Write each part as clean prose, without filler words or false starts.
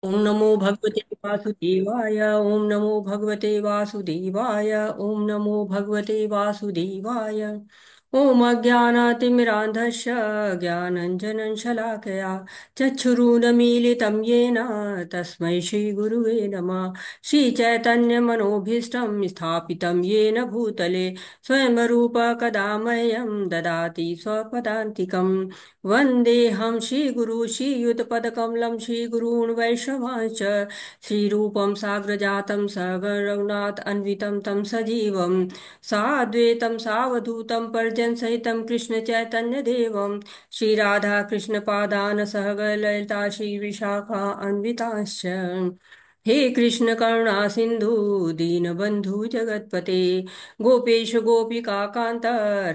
ओम नमो भगवते वासुदेवाय। ओम नमो भगवते वासुदेवाय। ओम नमो भगवते वासुदेवाय। ओम अज्ञानातिमिरान्धस्य ज्ञानञ्जनं शलाकया चक्षुरुन्मीलितं येन तस्मै श्रीगुरुवे नमः। श्रीचैतन्यमनोभीष्टं स्थापितं येन भूतले स्वयं रूप कदा मह्यं ददाति स्वपदान्तिकम्। वन्देऽहं श्रीगुरु श्रीयुतपदकमलं श्रीगुरून् वैष्णवांश्च श्रीरूपं साग्रजातं सगरघुनाथ अन्वितं तं सजीवं साद्वैतं सावधूतं पर्जनसहितं कृष्णचैतन्यदेवं श्रीराधा कृष्णपादान् सहगललिता श्रीविशाखा अन्वितांश्च। हे कृष्ण करुणा सिंधु दीनबंधु जगतपते गोपेश गोपिका कांत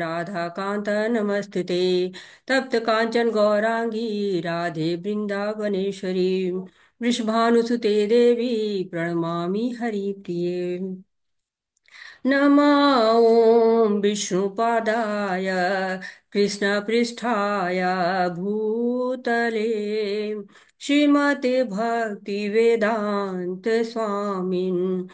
राधा कांत नमस्तुते। तप्त कांचन गौरांगी राधे वृंदावनेश्वरी वृषभानुसुते देवी प्रणमामि हरिप्रिये। नमः ॐ विष्णुपादाय कृष्णपृष्ठाय भूतले श्रीमते भक्तिवेदान्त स्वामिन्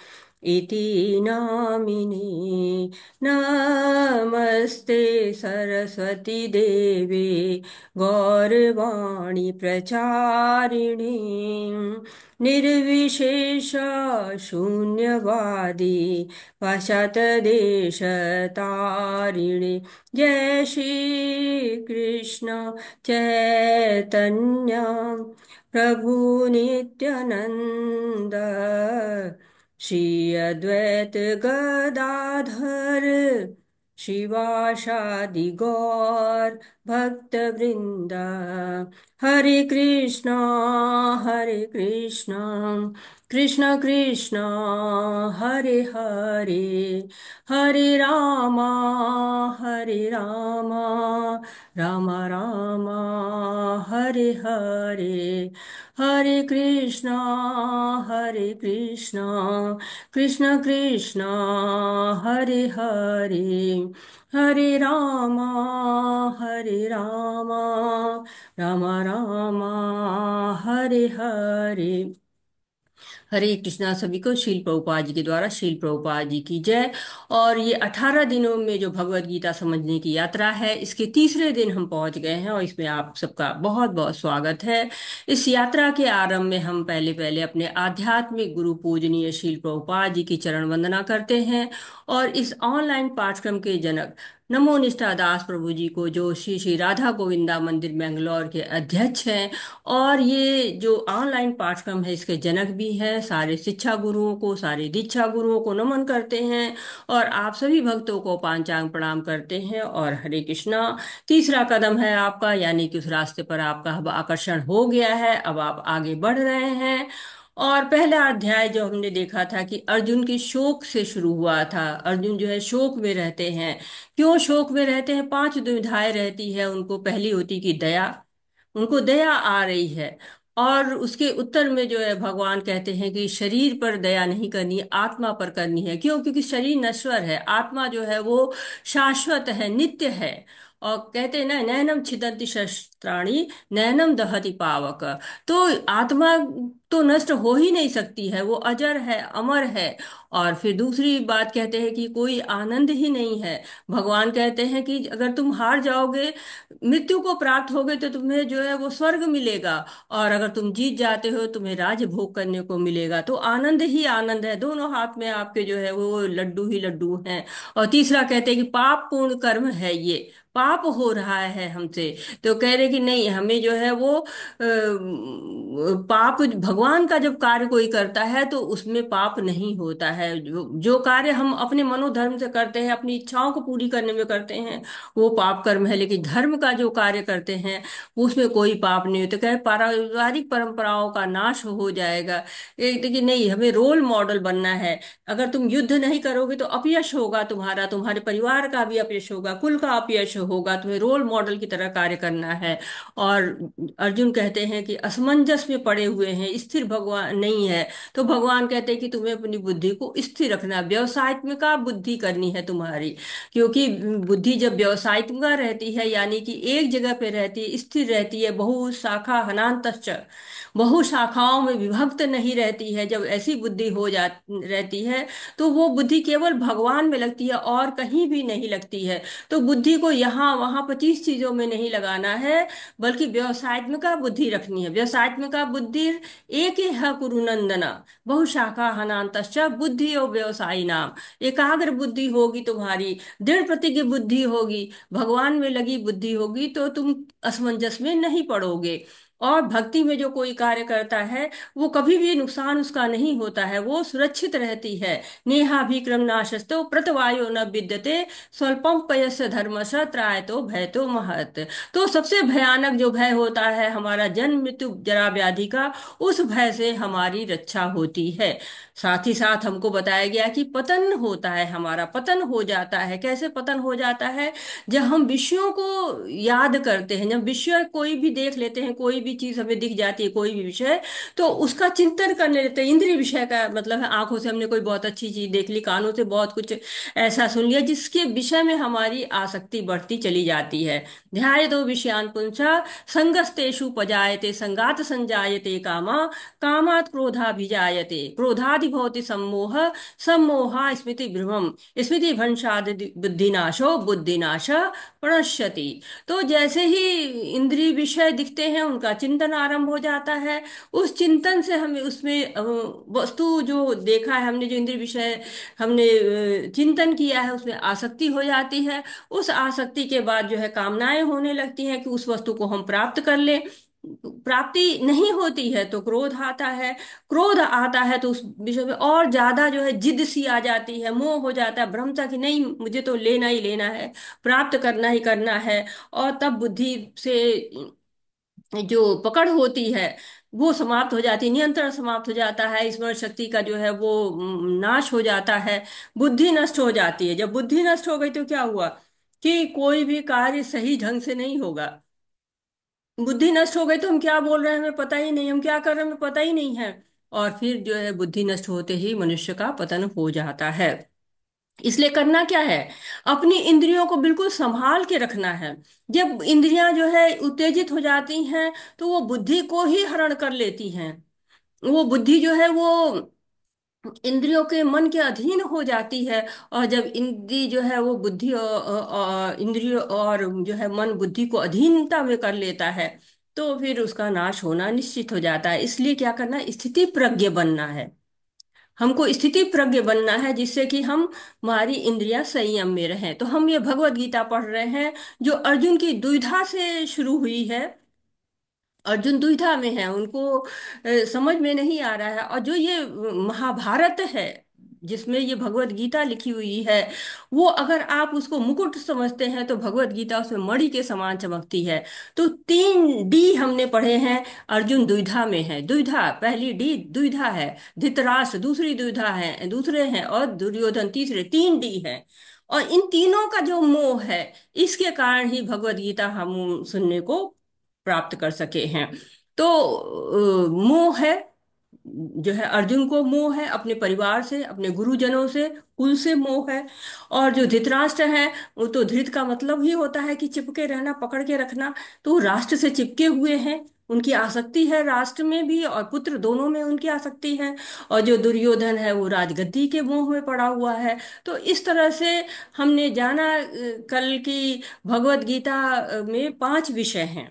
इति नामिने। नमस्ते सरस्वती देवे गौरवाणी प्रचारिणे निर्विशेष शून्यवादी पाश्चात्यदेशतारिणे। जय श्री कृष्ण चैतन्य प्रभु नित्यानंद श्री अद्वैत गदाधर शिवासादि गौर भक्तवृंदा। हरे कृष्णा कृष्ण कृष्ण हरे हरे हरे रामा राम राम हरे हरे हरे कृष्णा कृष्ण कृष्ण हरे हरे हरे राम राम राम हरे हरे। हरे कृष्णा। सभी को शील प्रभुपाद जी के द्वारा शील प्रभुपाद जी की जय। और ये 18 दिनों में जो भगवत गीता समझने की यात्रा है, इसके तीसरे दिन हम पहुंच गए हैं और इसमें आप सबका बहुत बहुत स्वागत है। इस यात्रा के आरंभ में हम पहले पहले अपने आध्यात्मिक गुरु पूजनीय शील प्रभुपाद जी की चरण वंदना करते हैं और इस ऑनलाइन पाठ्यक्रम के जनक नमो निष्ठा दास प्रभु जी को, जो श्री श्री राधा गोविंदा मंदिर बेंगलोर के अध्यक्ष हैं और ये जो ऑनलाइन पाठ्यक्रम है इसके जनक भी हैं, सारे शिक्षा गुरुओं को, सारे दीक्षा गुरुओं को नमन करते हैं और आप सभी भक्तों को पांचांग प्रणाम करते हैं। और हरे कृष्णा। तीसरा कदम है आपका, यानी कि उस रास्ते पर आपका अब आकर्षण हो गया है, अब आप आगे बढ़ रहे हैं। और पहला अध्याय जो हमने देखा था कि अर्जुन की शोक से शुरू हुआ था। अर्जुन जो है शोक में रहते हैं। क्यों शोक में रहते हैं? 5 दुविधाएं रहती है उनको। पहली होती कि दया, उनको दया आ रही है। और उसके उत्तर में जो है भगवान कहते हैं कि शरीर पर दया नहीं करनी, आत्मा पर करनी है। क्यों? क्योंकि शरीर नश्वर है, आत्मा जो है वो शाश्वत है, नित्य है। और कहते हैं ना, नैनम छिदन्ति शस्त्राणि नैनम दहति पावक। तो आत्मा तो नष्ट हो ही नहीं सकती है, वो अजर है, अमर है। और फिर दूसरी बात कहते हैं कि कोई आनंद ही नहीं है। भगवान कहते हैं कि अगर तुम हार जाओगे, मृत्यु को प्राप्त होगे, तो तुम्हें जो है वो स्वर्ग मिलेगा। और अगर तुम जीत जाते हो तुम्हें राज्य भोग करने को मिलेगा। तो आनंद ही आनंद है, दोनों हाथ में आपके जो है वो लड्डू ही लड्डू हैं। और तीसरा कहते हैं कि पाप पूर्ण कर्म है, ये पाप हो रहा है हमसे। तो कह रहे कि नहीं, हमें जो है वो पाप, भगवान का जब कार्य कोई करता है तो उसमें पाप नहीं होता है। जो कार्य हम अपने मनोधर्म से करते हैं, अपनी इच्छाओं को पूरी करने में करते हैं, वो पाप कर्म है। लेकिन धर्म का जो कार्य करते हैं उसमें कोई पाप नहीं होता। कहे पारिवारिक परंपराओं का नाश हो जाएगा। एक देखिए, नहीं, हमें रोल मॉडल बनना है। अगर तुम युद्ध नहीं करोगे तो अपयश होगा तुम्हारा, तुम्हारे परिवार का भी अपयश होगा, कुल का अपयश होगा, तुम्हें रोल मॉडल की तरह कार्य करना है। और अर्जुन कहते हैं कि असमंजस में पड़े हुए हैं, स्थिर भगवान नहीं है। तो भगवान कहते हैं कि तुम्हें अपनी बुद्धि को स्थिर रखना, व्यवसायत्मिका बुद्धि करनी है तुम्हारी। क्योंकि बुद्धि जब व्यवसायत्मिका रहती है, यानी कि एक जगह पे रहती है, स्थिर रहती है, बहु शाखा हनातश्च, बहु शाखाओं में विभक्त नहीं रहती है, जब ऐसी बुद्धि हो जा रहती है, तो वो बुद्धि केवल भगवान में लगती है और कहीं भी नहीं लगती है। तो बुद्धि को यहाँ वहाँ 25 चीजों में नहीं लगाना है, बल्कि व्यवसायत्मिका बुद्धि रखनी है। व्यवसायत्मिका बुद्धि एक है कुरुनंदना, बहुशाखा हनातश्च बुद्धि और व्यवसायी नाम। एकाग्र बुद्धि होगी तुम्हारी, दृढ़ प्रतिज्ञ बुद्धि होगी, भगवान में लगी बुद्धि होगी, तो तुम असमंजस में नहीं पड़ोगे। और भक्ति में जो कोई कार्य करता है, वो कभी भी नुकसान उसका नहीं होता है, वो सुरक्षित रहती है। नेहाभिक्रम नाशस्तो प्रतवायो न विद्यते, स्वल्पम पयस्य धर्मश त्रायतो भयतो महत्। तो सबसे भयानक जो भय होता है हमारा जन्म मृत्यु जरा व्याधि का, उस भय से हमारी रक्षा होती है। साथ ही साथ हमको बताया गया कि पतन होता है, हमारा पतन हो जाता है। कैसे पतन हो जाता है? जब हम विषयों को याद करते हैं, जब विषय कोई भी देख लेते हैं, कोई भी चीज हमें दिख जाती है, कोई भी विषय, तो उसका चिंतन करने लगते हैं। इंद्रिय विषय का मतलब है आंखों से हमने कोई बहुत अच्छी चीज देख ली, कानों से बहुत कुछ ऐसा सुन लिया जिसके विषय में हमारी आसक्ति बढ़ती चली जाती है। ध्याय दो विषयान पुंसा, संगस्तेषु पजायते, संगात संजायते कामा, कामात् क्रोधाभिजायते, क्रोधादिभवति सम्मोह, सम्मोहा स्मृति भ्रमम, स्मृति भ्रंशाद बुद्धिनाशो, बुद्धिनाश प्रणश्यति। तो जैसे ही इंद्रिय विषय दिखते हैं, उनका चिंतन आरंभ हो जाता है। उस चिंतन से हमें उसमें वस्तु जो देखा है हमने, जो इंद्रिय विषय हमने चिंतन किया है, उसमें आसक्ति हो जाती है। उस आसक्ति के बाद जो है कामनाएं होने लगती हैं कि उस वस्तु को हम प्राप्त कर लें। प्राप्ति नहीं होती है तो क्रोध आता है, क्रोध आता है तो उस विषय में और ज्यादा जो है जिद सी आ जाती है, मोह हो जाता है, भ्रमता कि नहीं मुझे तो लेना ही लेना है, प्राप्त करना ही करना है। और तब बुद्धि से जो पकड़ होती है वो समाप्त हो जाती है, नियंत्रण समाप्त हो जाता है, स्मरण शक्ति का जो है वो नाश हो जाता है, बुद्धि नष्ट हो जाती है। जब बुद्धि नष्ट हो गई तो क्या हुआ कि कोई भी कार्य सही ढंग से नहीं होगा। बुद्धि नष्ट हो गई तो हम क्या बोल रहे हैं हमें पता ही नहीं, हम क्या कर रहे हैं हमें पता ही नहीं है। और फिर जो है बुद्धि नष्ट होते ही मनुष्य का पतन हो जाता है। इसलिए करना क्या है? अपनी इंद्रियों को बिल्कुल संभाल के रखना है। जब इंद्रियां जो है उत्तेजित हो जाती हैं, तो वो बुद्धि को ही हरण कर लेती हैं। वो बुद्धि जो है वो इंद्रियों के मन के अधीन हो जाती है। और जब इंद्री जो है वो बुद्धि और इंद्रियों और जो है मन बुद्धि को अधीनता में कर लेता है, तो फिर उसका नाश होना निश्चित हो जाता है। इसलिए क्या करना है? स्थिति प्रज्ञ बनना है। हमको स्थिति प्रज्ञ बनना है, जिससे कि हम हमारी इंद्रियां संयम में रहें। तो हम ये भगवत गीता पढ़ रहे हैं, जो अर्जुन की दुविधा से शुरू हुई है। अर्जुन दुविधा में है, उनको समझ में नहीं आ रहा है। और जो ये महाभारत है जिसमें ये भगवत गीता लिखी हुई है, वो अगर आप उसको मुकुट समझते हैं तो भगवत गीता उसमें मणि के समान चमकती है। तो 3 डी हमने पढ़े हैं। अर्जुन दुविधा में है, दुविधा पहली डी दुविधा है, धृतराष्ट्र दूसरी दुविधा है, दूसरे हैं, और दुर्योधन तीसरे, 3 डी है। और इन तीनों का जो मोह है, इसके कारण ही भगवत गीता हम सुनने को प्राप्त कर सके हैं। तो मोह है, जो है अर्जुन को मोह है अपने परिवार से, अपने गुरुजनों से, कुल से मोह है। और जो धृतराष्ट्र है, वो तो धृत का मतलब ही होता है कि चिपके रहना, पकड़ के रखना। तो वो राष्ट्र से चिपके हुए हैं, उनकी आसक्ति है राष्ट्र में भी और पुत्र दोनों में उनकी आसक्ति है। और जो दुर्योधन है वो राजगद्दी के मोह में पड़ा हुआ है। तो इस तरह से हमने जाना कल की भगवत गीता में 5 विषय हैं।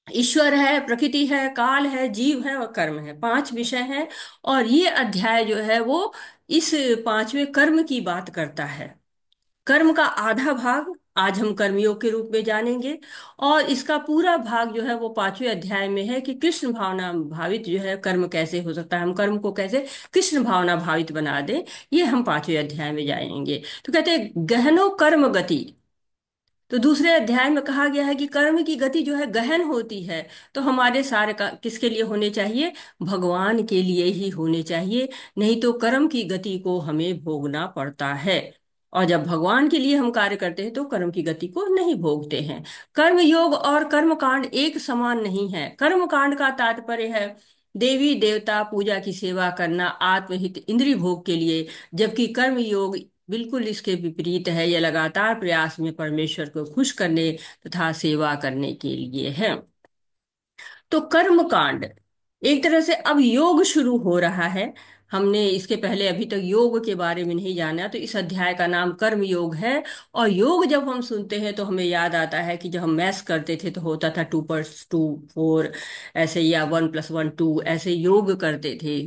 ईश्वर है, प्रकृति है, काल है, जीव है और कर्म है, 5 विषय हैं। और ये अध्याय जो है वो इस 5वें कर्म की बात करता है। कर्म का आधा भाग आज हम कर्मयोग के रूप में जानेंगे। और इसका पूरा भाग जो है वो 5वें अध्याय में है कि कृष्ण भावना भावित जो है कर्म कैसे हो सकता है, हम कर्म को कैसे कृष्ण भावना भावित बना दें। ये हम 5वें अध्याय में जानेंगे। तो कहते हैं गहनो कर्म गति। तो दूसरे अध्याय में कहा गया है कि कर्म की गति जो है गहन होती है। तो हमारे सारे का किसके लिए होने चाहिए? भगवान के लिए ही होने चाहिए, नहीं तो कर्म की गति को हमें भोगना पड़ता है। और जब भगवान के लिए हम कार्य करते हैं तो कर्म की गति को नहीं भोगते हैं। कर्म योग और कर्म कांड एक समान नहीं है। कर्म कांड का तात्पर्य है देवी देवता पूजा की सेवा करना आत्महित इंद्रिय भोग के लिए, जबकि कर्म योग बिल्कुल इसके विपरीत है। यह लगातार प्रयास में परमेश्वर को खुश करने तथा सेवा करने के लिए है। तो कर्म कांड एक तरह से अब योग शुरू हो रहा है। हमने इसके पहले अभी तक योग के बारे में नहीं जाना, तो इस अध्याय का नाम कर्म योग है। और योग जब हम सुनते हैं तो हमें याद आता है कि जब हम मैथ्स करते थे तो होता था 2+2 4 ऐसे, या 1+1 2 ऐसे योग करते थे,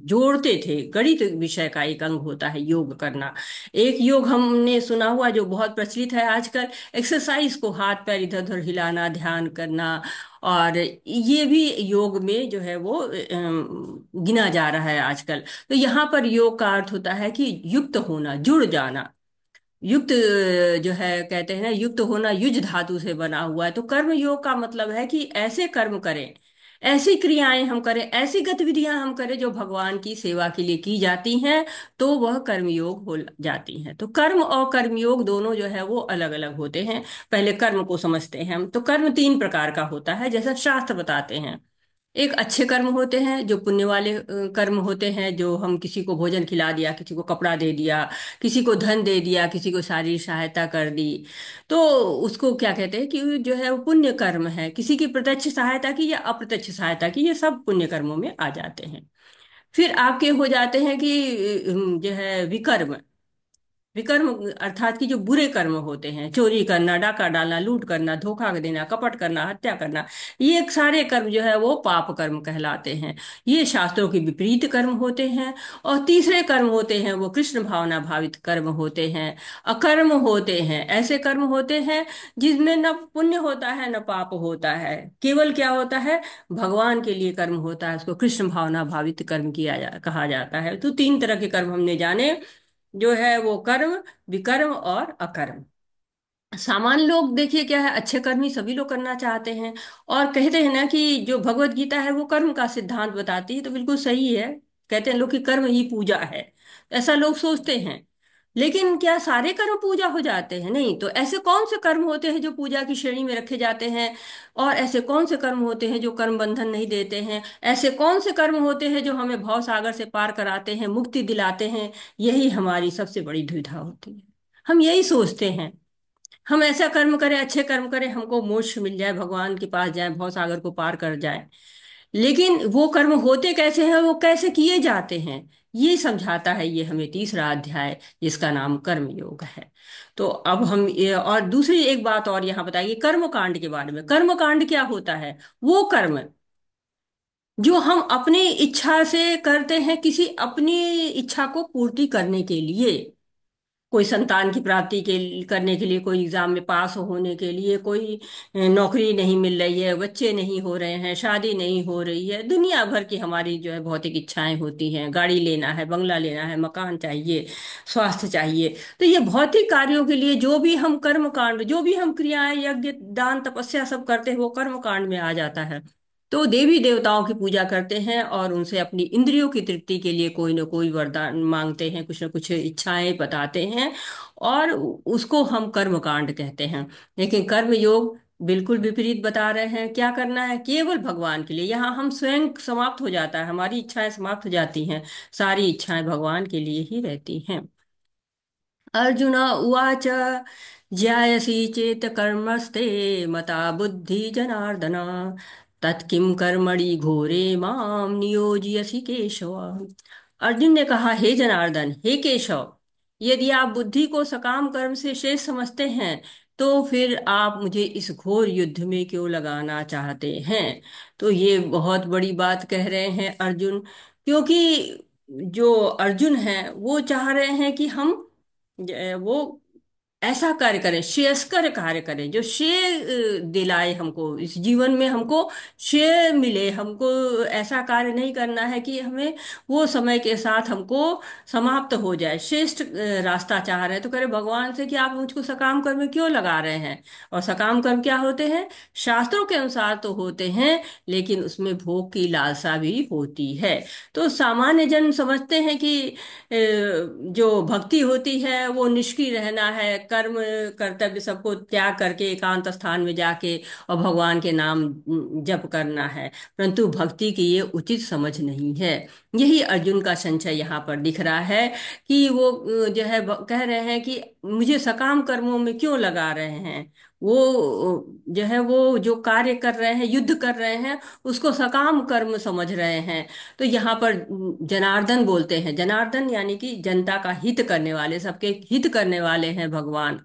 जोड़ते थे। गणित विषय का एक अंग होता है योग करना। एक योग हमने सुना हुआ जो बहुत प्रचलित है आजकल, एक्सरसाइज को हाथ पैर इधर उधर हिलाना, ध्यान करना। और ये भी योग में जो है वो गिना जा रहा है आजकल। तो यहाँ पर योग का अर्थ होता है कि युक्त होना, जुड़ जाना। युक्त जो है कहते हैं ना, युक्त होना युज धातु से बना हुआ है। तो कर्म योग का मतलब है कि ऐसे कर्म करें, ऐसी क्रियाएं हम करें, ऐसी गतिविधियां हम करें जो भगवान की सेवा के लिए की जाती हैं, तो वह कर्मयोग हो जाती हैं। तो कर्म और कर्मयोग दोनों जो है वो अलग अलग होते हैं। पहले कर्म को समझते हैं हम। तो कर्म 3 प्रकार का होता है जैसा शास्त्र बताते हैं। एक अच्छे कर्म होते हैं जो पुण्य वाले कर्म होते हैं, जो हम किसी को भोजन खिला दिया, किसी को कपड़ा दे दिया, किसी को धन दे दिया, किसी को शारीरिक सहायता कर दी, तो उसको क्या कहते हैं कि जो है वो पुण्य कर्म है। किसी की प्रत्यक्ष सहायता की या अप्रत्यक्ष सहायता की, ये सब पुण्य कर्मों में आ जाते हैं। फिर आपके हो जाते हैं कि जो है विकर्म। विकर्म अर्थात कि जो बुरे कर्म होते हैं, चोरी करना, डाका डालना, लूट करना, धोखा देना, कपट करना, हत्या करना, ये एक सारे कर्म जो है वो पाप कर्म कहलाते हैं। ये शास्त्रों के विपरीत कर्म होते हैं। और तीसरे कर्म होते हैं वो कृष्ण भावना भावित कर्म होते हैं, अकर्म होते हैं। ऐसे कर्म होते हैं जिसमें न पुण्य होता है न पाप होता है, केवल क्या होता है, भगवान के लिए कर्म होता है। उसको कृष्ण भावना भावित कर्म कहा जाता है। तो 3 तरह के कर्म हमने जाने, जो है वो कर्म, विकर्म और अकर्म। सामान्य लोग देखिए क्या है, अच्छे कर्म ही सभी लोग करना चाहते हैं। और कहते हैं ना कि जो भगवत गीता है वो कर्म का सिद्धांत बताती है, तो बिल्कुल सही है। कहते हैं लोग कि कर्म ही पूजा है, ऐसा लोग सोचते हैं। लेकिन क्या सारे कर्म पूजा हो जाते हैं? नहीं। तो ऐसे कौन से कर्म होते हैं जो पूजा की श्रेणी में रखे जाते हैं, और ऐसे कौन से कर्म होते हैं जो कर्म बंधन नहीं देते हैं? ऐसे कौन से कर्म होते हैं जो हमें भव सागर से पार कराते हैं, मुक्ति दिलाते हैं? यही हमारी सबसे बड़ी दुविधा होती है। हम यही सोचते हैं हम ऐसा कर्म करें, अच्छे कर्म करें, हमको मोक्ष मिल जाए, भगवान के पास जाए, भव सागर को पार कर जाए। लेकिन वो कर्म होते कैसे हैं, वो कैसे किए जाते हैं, ये समझाता है ये हमें तीसरा अध्याय, जिसका नाम कर्म योग है। तो अब हम ये और दूसरी एक बात और यहाँ बताइए कर्म कांड के बारे में। कर्म कांड क्या होता है? वो कर्म जो हम अपनी इच्छा से करते हैं, किसी अपनी इच्छा को पूर्ति करने के लिए। कोई संतान की प्राप्ति करने के लिए, कोई एग्जाम में पास होने के लिए, कोई नौकरी नहीं मिल रही है, बच्चे नहीं हो रहे हैं, शादी नहीं हो रही है, दुनिया भर की हमारी जो है भौतिक इच्छाएं होती हैं। गाड़ी लेना है, बंगला लेना है, मकान चाहिए, स्वास्थ्य चाहिए। तो ये भौतिक कार्यों के लिए जो भी हम कर्म कांड, जो भी हम क्रियाएं, यज्ञ, दान, तपस्या सब करते हैं, वो कर्म कांड में आ जाता है। तो देवी देवताओं की पूजा करते हैं और उनसे अपनी इंद्रियों की तृप्ति के लिए कोई ना कोई वरदान मांगते हैं, कुछ ना कुछ इच्छाएं बताते हैं, और उसको हम कर्म कांड कहते हैं। लेकिन कर्म योग बिल्कुल विपरीत बता रहे हैं। क्या करना है? केवल भगवान के लिए। यहाँ हम स्वयं समाप्त हो जाता है, हमारी इच्छाएं समाप्त हो जाती हैं। सारी इच्छाएं भगवान के लिए ही रहती हैं। अर्जुन उवाच ज्यायसि चेत कर्मस्ते मता बुद्धि जनार्दन तत्किं कर्मणि घोरे माम नियोजयसि केशव। अर्जुन ने कहा, हे जनार्दन, हे केशव, यदि आप बुद्धि को सकाम कर्म से शेष समझते हैं, तो फिर आप मुझे इस घोर युद्ध में क्यों लगाना चाहते हैं? तो ये बहुत बड़ी बात कह रहे हैं अर्जुन, क्योंकि जो अर्जुन है वो चाह रहे हैं कि हम वो ऐसा कार्य करें, श्रेयस्कर कार्य करें, जो श्रेय दिलाए हमको इस जीवन में, हमको श्रेय मिले हमको। ऐसा कार्य नहीं करना है कि हमें वो समय के साथ हमको समाप्त हो जाए। श्रेष्ठ रास्ता चाह रहे हैं तो करे भगवान से कि आप मुझको सकाम कर्म में क्यों लगा रहे हैं। और सकाम कर्म क्या होते हैं? शास्त्रों के अनुसार तो होते हैं, लेकिन उसमें भोग की लालसा भी होती है। तो सामान्य जन समझते हैं कि जो भक्ति होती है वो निष्क्रिय रहना है, कर्म कर्तव्य सबको त्याग करके एकांत स्थान में जाके और भगवान के नाम जप करना है। परंतु भक्ति की ये उचित समझ नहीं है। यही अर्जुन का संशय यहाँ पर दिख रहा है कि वो जो है कह रहे हैं कि मुझे सकाम कर्मों में क्यों लगा रहे हैं। वो जो है वो जो कार्य कर रहे हैं, युद्ध कर रहे हैं, उसको सकाम कर्म समझ रहे हैं। तो यहाँ पर जनार्दन बोलते हैं, जनार्दन यानी कि जनता का हित करने वाले, सबके हित करने वाले हैं भगवान।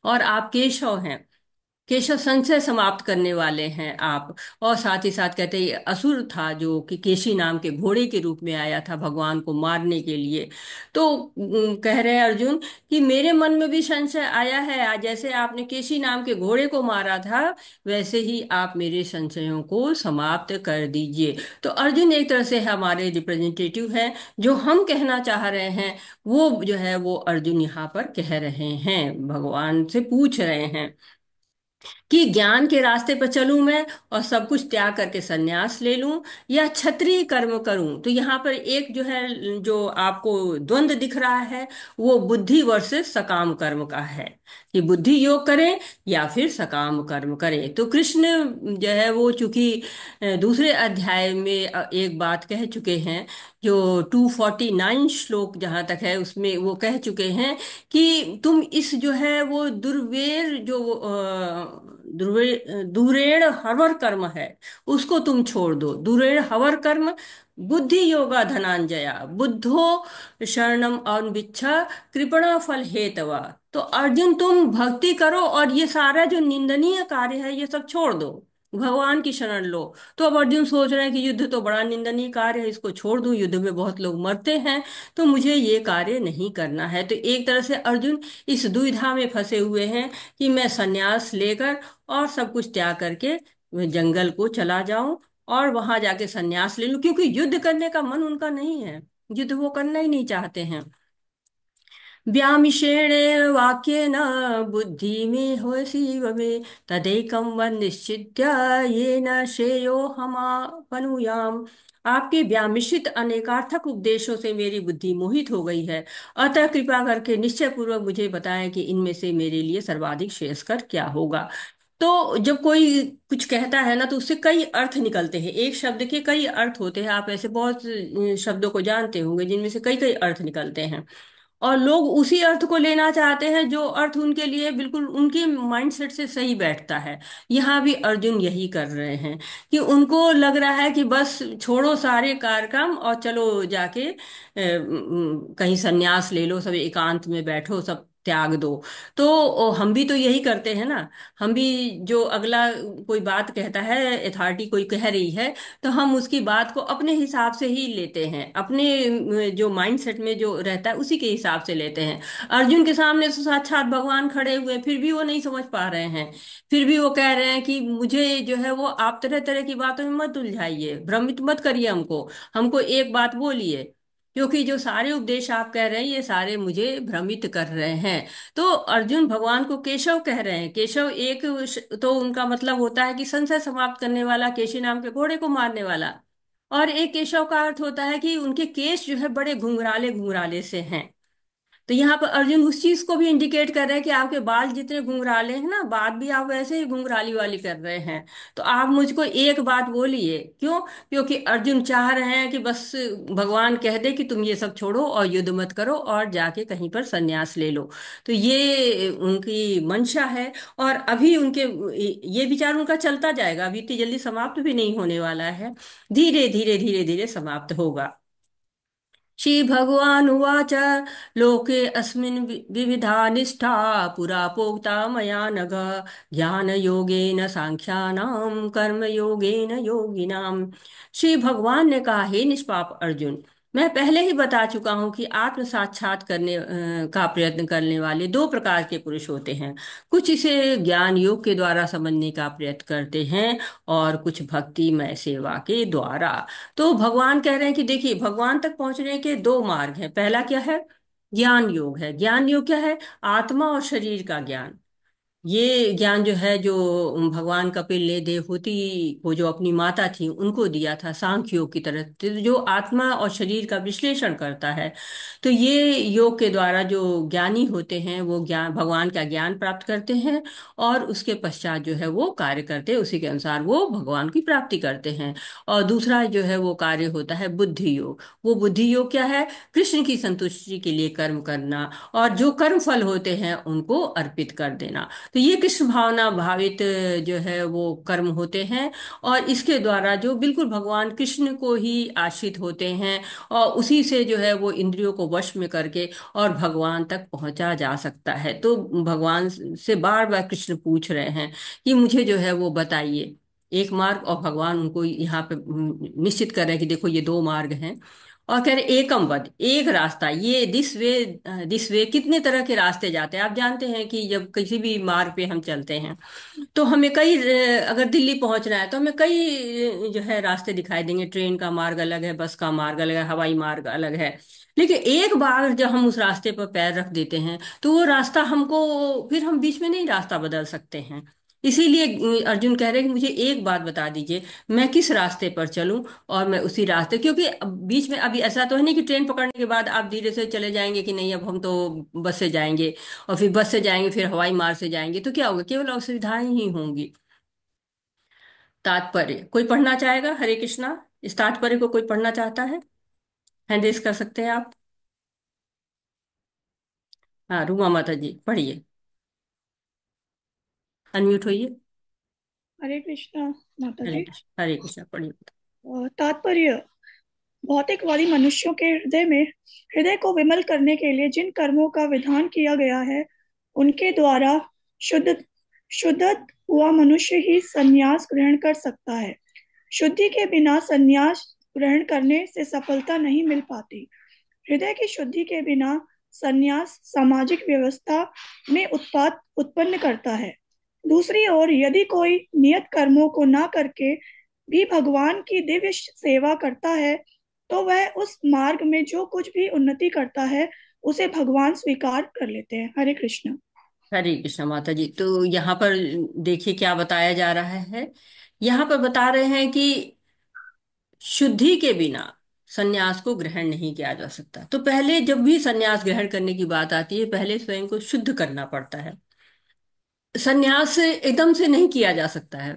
और आप केशव हैं, केशव संशय समाप्त करने वाले हैं आप। और साथ ही साथ कहते हैं ये असुर था जो कि केशी नाम के घोड़े के रूप में आया था भगवान को मारने के लिए। तो कह रहे हैं अर्जुन कि मेरे मन में भी संशय आया है, आज जैसे आपने केशी नाम के घोड़े को मारा था, वैसे ही आप मेरे संशयों को समाप्त कर दीजिए। तो अर्जुन एक तरह से हमारे रिप्रेजेंटेटिव हैं, जो हम कहना चाह रहे हैं वो जो है वो अर्जुन यहाँ पर कह रहे हैं, भगवान से पूछ रहे हैं कि ज्ञान के रास्ते पर चलूं मैं और सब कुछ त्याग करके संन्यास ले लूं, या क्षत्रिय कर्म करूं। तो यहाँ पर एक जो है, जो आपको द्वंद्व दिख रहा है, वो बुद्धि वर्सेस सकाम कर्म का है, कि बुद्धि योग करें या फिर सकाम कर्म करें। तो कृष्ण जो है वो चूंकि दूसरे अध्याय में एक बात कह चुके हैं, जो 249 श्लोक जहाँ तक है उसमें वो कह चुके हैं कि तुम इस जो है वो दुर्वेर जो दुरेण हवर कर्म है, उसको तुम छोड़ दो। दुरेण हवर कर्म बुद्धि योगा धनांजया बुद्धो शरणम अन्विच्छ कृपणा फल हेतवा। तो अर्जुन तुम भक्ति करो और ये सारा जो निंदनीय कार्य है ये सब छोड़ दो, भगवान की शरण लो। तो अब अर्जुन सोच रहे हैं कि युद्ध तो बड़ा निंदनीय कार्य है, इसको छोड़ दूं, युद्ध में बहुत लोग मरते हैं, तो मुझे ये कार्य नहीं करना है। तो एक तरह से अर्जुन इस दुविधा में फंसे हुए हैं कि मैं संन्यास लेकर और सब कुछ त्याग करके मैं जंगल को चला जाऊं और वहां जाके संन्यास ले लूं, क्योंकि युद्ध करने का मन उनका नहीं है, युद्ध वो करना ही नहीं चाहते हैं। व्यामिश्रेणेन वाक्येन बुद्धिमे होयसी वमे तदेकं वद निश्चित्य येन श्रेयोहमापनुयाम्। आपके व्यामिश्रित अनेकार्थक उपदेशों से मेरी बुद्धि मोहित हो गई है, अतः कृपा करके निश्चय पूर्वक मुझे बताएं कि इनमें से मेरे लिए सर्वाधिक श्रेयस्कर क्या होगा। तो जब कोई कुछ कहता है ना तो उससे कई अर्थ निकलते हैं, एक शब्द के कई अर्थ होते हैं। आप ऐसे बहुत शब्दों को जानते होंगे जिनमें से कई कई अर्थ निकलते हैं, और लोग उसी अर्थ को लेना चाहते हैं जो अर्थ उनके लिए बिल्कुल उनके माइंडसेट से सही बैठता है। यहाँ भी अर्जुन यही कर रहे हैं कि उनको लग रहा है कि बस छोड़ो सारे कार्यक्रम और चलो जाके कहीं संन्यास ले लो, सब एकांत में बैठो, सब त्याग दो। तो हम भी तो यही करते हैं ना। हम भी जो अगला कोई बात कहता है, अथॉरिटी कोई कह रही है, तो हम उसकी बात को अपने हिसाब से ही लेते हैं, अपने जो माइंडसेट में जो रहता है उसी के हिसाब से लेते हैं। अर्जुन के सामने तो साक्षात भगवान खड़े हुए हैं, फिर भी वो नहीं समझ पा रहे हैं। फिर भी वो कह रहे हैं कि मुझे जो है वो आप तरह तरह की बातों में मत उलझाइए, भ्रमित मत करिए हमको, हमको एक बात बोलिए, क्योंकि जो सारे उपदेश आप कह रहे हैं ये सारे मुझे भ्रमित कर रहे हैं। तो अर्जुन भगवान को केशव कह रहे हैं। केशव एक तो उनका मतलब होता है कि संशय समाप्त करने वाला, केशी नाम के घोड़े को मारने वाला। और एक केशव का अर्थ होता है कि उनके केश जो है बड़े घुंघराले घुंघराले से हैं। तो यहाँ पर अर्जुन उस चीज को भी इंडिकेट कर रहे हैं कि आपके बाल जितने घुंघराले हैं ना, बात भी आप वैसे ही घुंघराली वाली कर रहे हैं। तो आप मुझको एक बात बोलिए, क्यों? क्योंकि अर्जुन चाह रहे हैं कि बस भगवान कह दे कि तुम ये सब छोड़ो और युद्ध मत करो और जाके कहीं पर संन्यास ले लो। तो ये उनकी मंशा है। और अभी उनके ये विचार उनका चलता जाएगा, अभी इतनी जल्दी समाप्त भी नहीं होने वाला है, धीरे धीरे धीरे धीरे समाप्त होगा। श्रीभगवानुवाच लोके अस्मिन् विविधा निष्ठा पुरा प्रोक्ता मया नघ ज्ञानयोगेन सांख्यानां कर्मयोगेन योगिनाम्। श्री भगवान ने कहा, हे निष्पाप अर्जुन, मैं पहले ही बता चुका हूं कि आत्म साक्षात करने का प्रयत्न करने वाले दो प्रकार के पुरुष होते हैं। कुछ इसे ज्ञान योग के द्वारा समझने का प्रयत्न करते हैं, और कुछ भक्तिमय सेवा के द्वारा। तो भगवान कह रहे हैं कि देखिए, भगवान तक पहुंचने के दो मार्ग हैं। पहला क्या है? ज्ञान योग है। ज्ञान योग क्या है? आत्मा और शरीर का ज्ञान। ये ज्ञान जो है, जो भगवान कपिल ने देवहूति को, जो अपनी माता थी, उनको दिया था, सांख्य योग की तरह, तो जो आत्मा और शरीर का विश्लेषण करता है। तो ये योग के द्वारा जो ज्ञानी होते हैं वो ज्ञान, भगवान का ज्ञान प्राप्त करते हैं, और उसके पश्चात जो है वो कार्य करते हैं, उसी के अनुसार वो भगवान की प्राप्ति करते हैं। और दूसरा जो है वो कार्य होता है बुद्धि योग। वो बुद्धि योग क्या है? कृष्ण की संतुष्टि के लिए कर्म करना, और जो कर्म फल होते हैं उनको अर्पित कर देना। तो ये कृष्ण भावना भावित जो है वो कर्म होते हैं, और इसके द्वारा जो बिल्कुल भगवान कृष्ण को ही आश्रित होते हैं, और उसी से जो है वो इंद्रियों को वश में करके और भगवान तक पहुंचा जा सकता है। तो भगवान से बार बार कृष्ण पूछ रहे हैं कि मुझे जो है वो बताइए एक मार्ग, और भगवान उनको यहाँ पे निश्चित कर रहे हैं कि देखो ये दो मार्ग हैं। और कह रहे एकम वद, एक रास्ता, ये दिस वे कितने तरह के रास्ते जाते हैं। आप जानते हैं कि जब किसी भी मार्ग पे हम चलते हैं तो हमें कई अगर दिल्ली पहुंचना है तो हमें कई जो है रास्ते दिखाई देंगे। ट्रेन का मार्ग अलग है, बस का मार्ग अलग है, हवाई मार्ग अलग है। लेकिन एक बार जब हम उस रास्ते पर पैर रख देते हैं तो वो रास्ता हमको, फिर हम बीच में नहीं रास्ता बदल सकते हैं। इसीलिए अर्जुन कह रहे हैं कि मुझे एक बात बता दीजिए, मैं किस रास्ते पर चलूं, और मैं उसी रास्ते, क्योंकि बीच में अभी ऐसा तो है नहीं कि ट्रेन पकड़ने के बाद आप धीरे से चले जाएंगे कि नहीं अब हम तो बस से जाएंगे, और फिर बस से जाएंगे फिर हवाई मार्ग से जाएंगे, तो क्या होगा? केवल असुविधाएं ही होंगी। तात्पर्य कोई पढ़ना चाहेगा? हरे कृष्णा, इस तात्पर्य को कोई पढ़ना चाहता है? हैंड रेस कर सकते हैं आप। हाँ, रूमा माता जी पढ़िए, अनम्यूट होइए। हरे कृष्णा माता हरे जी। कृष्ण, हरे कृष्णा, पढ़िए। तात्पर्य। भौतिकवादी मनुष्यों के हृदय को विमल करने के लिए जिन कर्मों का विधान किया गया है, उनके द्वारा शुद्ध शुद्ध हुआ मनुष्य ही संन्यास ग्रहण कर सकता है। शुद्धि के बिना संन्यास ग्रहण करने से सफलता नहीं मिल पाती। हृदय की शुद्धि के बिना संन्यास सामाजिक व्यवस्था में उत्पात उत्पन्न करता है। दूसरी ओर यदि कोई नियत कर्मों को ना करके भी भगवान की दिव्य सेवा करता है, तो वह उस मार्ग में जो कुछ भी उन्नति करता है उसे भगवान स्वीकार कर लेते हैं। हरे कृष्ण। हरे कृष्णा माता जी, तो यहाँ पर देखिए क्या बताया जा रहा है। यहाँ पर बता रहे हैं कि शुद्धि के बिना संन्यास को ग्रहण नहीं किया जा सकता। तो पहले जब भी संन्यास ग्रहण करने की बात आती है, पहले स्वयं को शुद्ध करना पड़ता है। संन्यास एकदम से नहीं किया जा सकता है,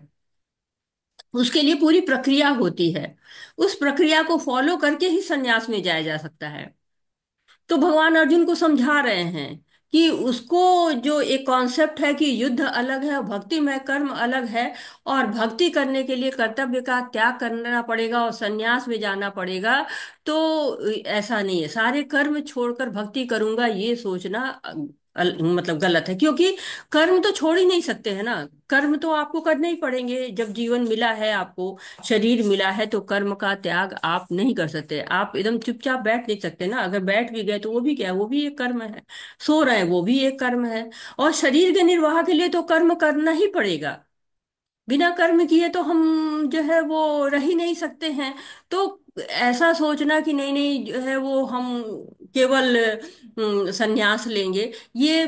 उसके लिए पूरी प्रक्रिया होती है। उस प्रक्रिया को फॉलो करके ही संन्यास में जाया जा सकता है। तो भगवान अर्जुन को समझा रहे हैं कि उसको जो एक कॉन्सेप्ट है कि युद्ध अलग है और भक्तिमय कर्म अलग है, और भक्ति करने के लिए कर्तव्य का त्याग करना पड़ेगा और संन्यास में जाना पड़ेगा। तो ऐसा नहीं है, सारे कर्म छोड़कर भक्ति करूंगा ये सोचना मतलब गलत है। क्योंकि कर्म तो छोड़ ही नहीं सकते हैं ना। कर्म तो आपको करने ही पड़ेंगे। जब जीवन मिला है आपको, शरीर मिला है, तो कर्म का त्याग आप नहीं कर सकते। आप एकदम चुपचाप बैठ नहीं सकते ना। अगर बैठ भी गए तो वो भी क्या है? वो भी एक कर्म है। सो रहे हैं वो भी एक कर्म है। और शरीर के निर्वाह के लिए तो कर्म करना ही पड़ेगा। बिना कर्म किए तो हम जो है वो रह ही नहीं सकते हैं। तो ऐसा सोचना कि नहीं नहीं जो है वो हम केवल संन्यास लेंगे, ये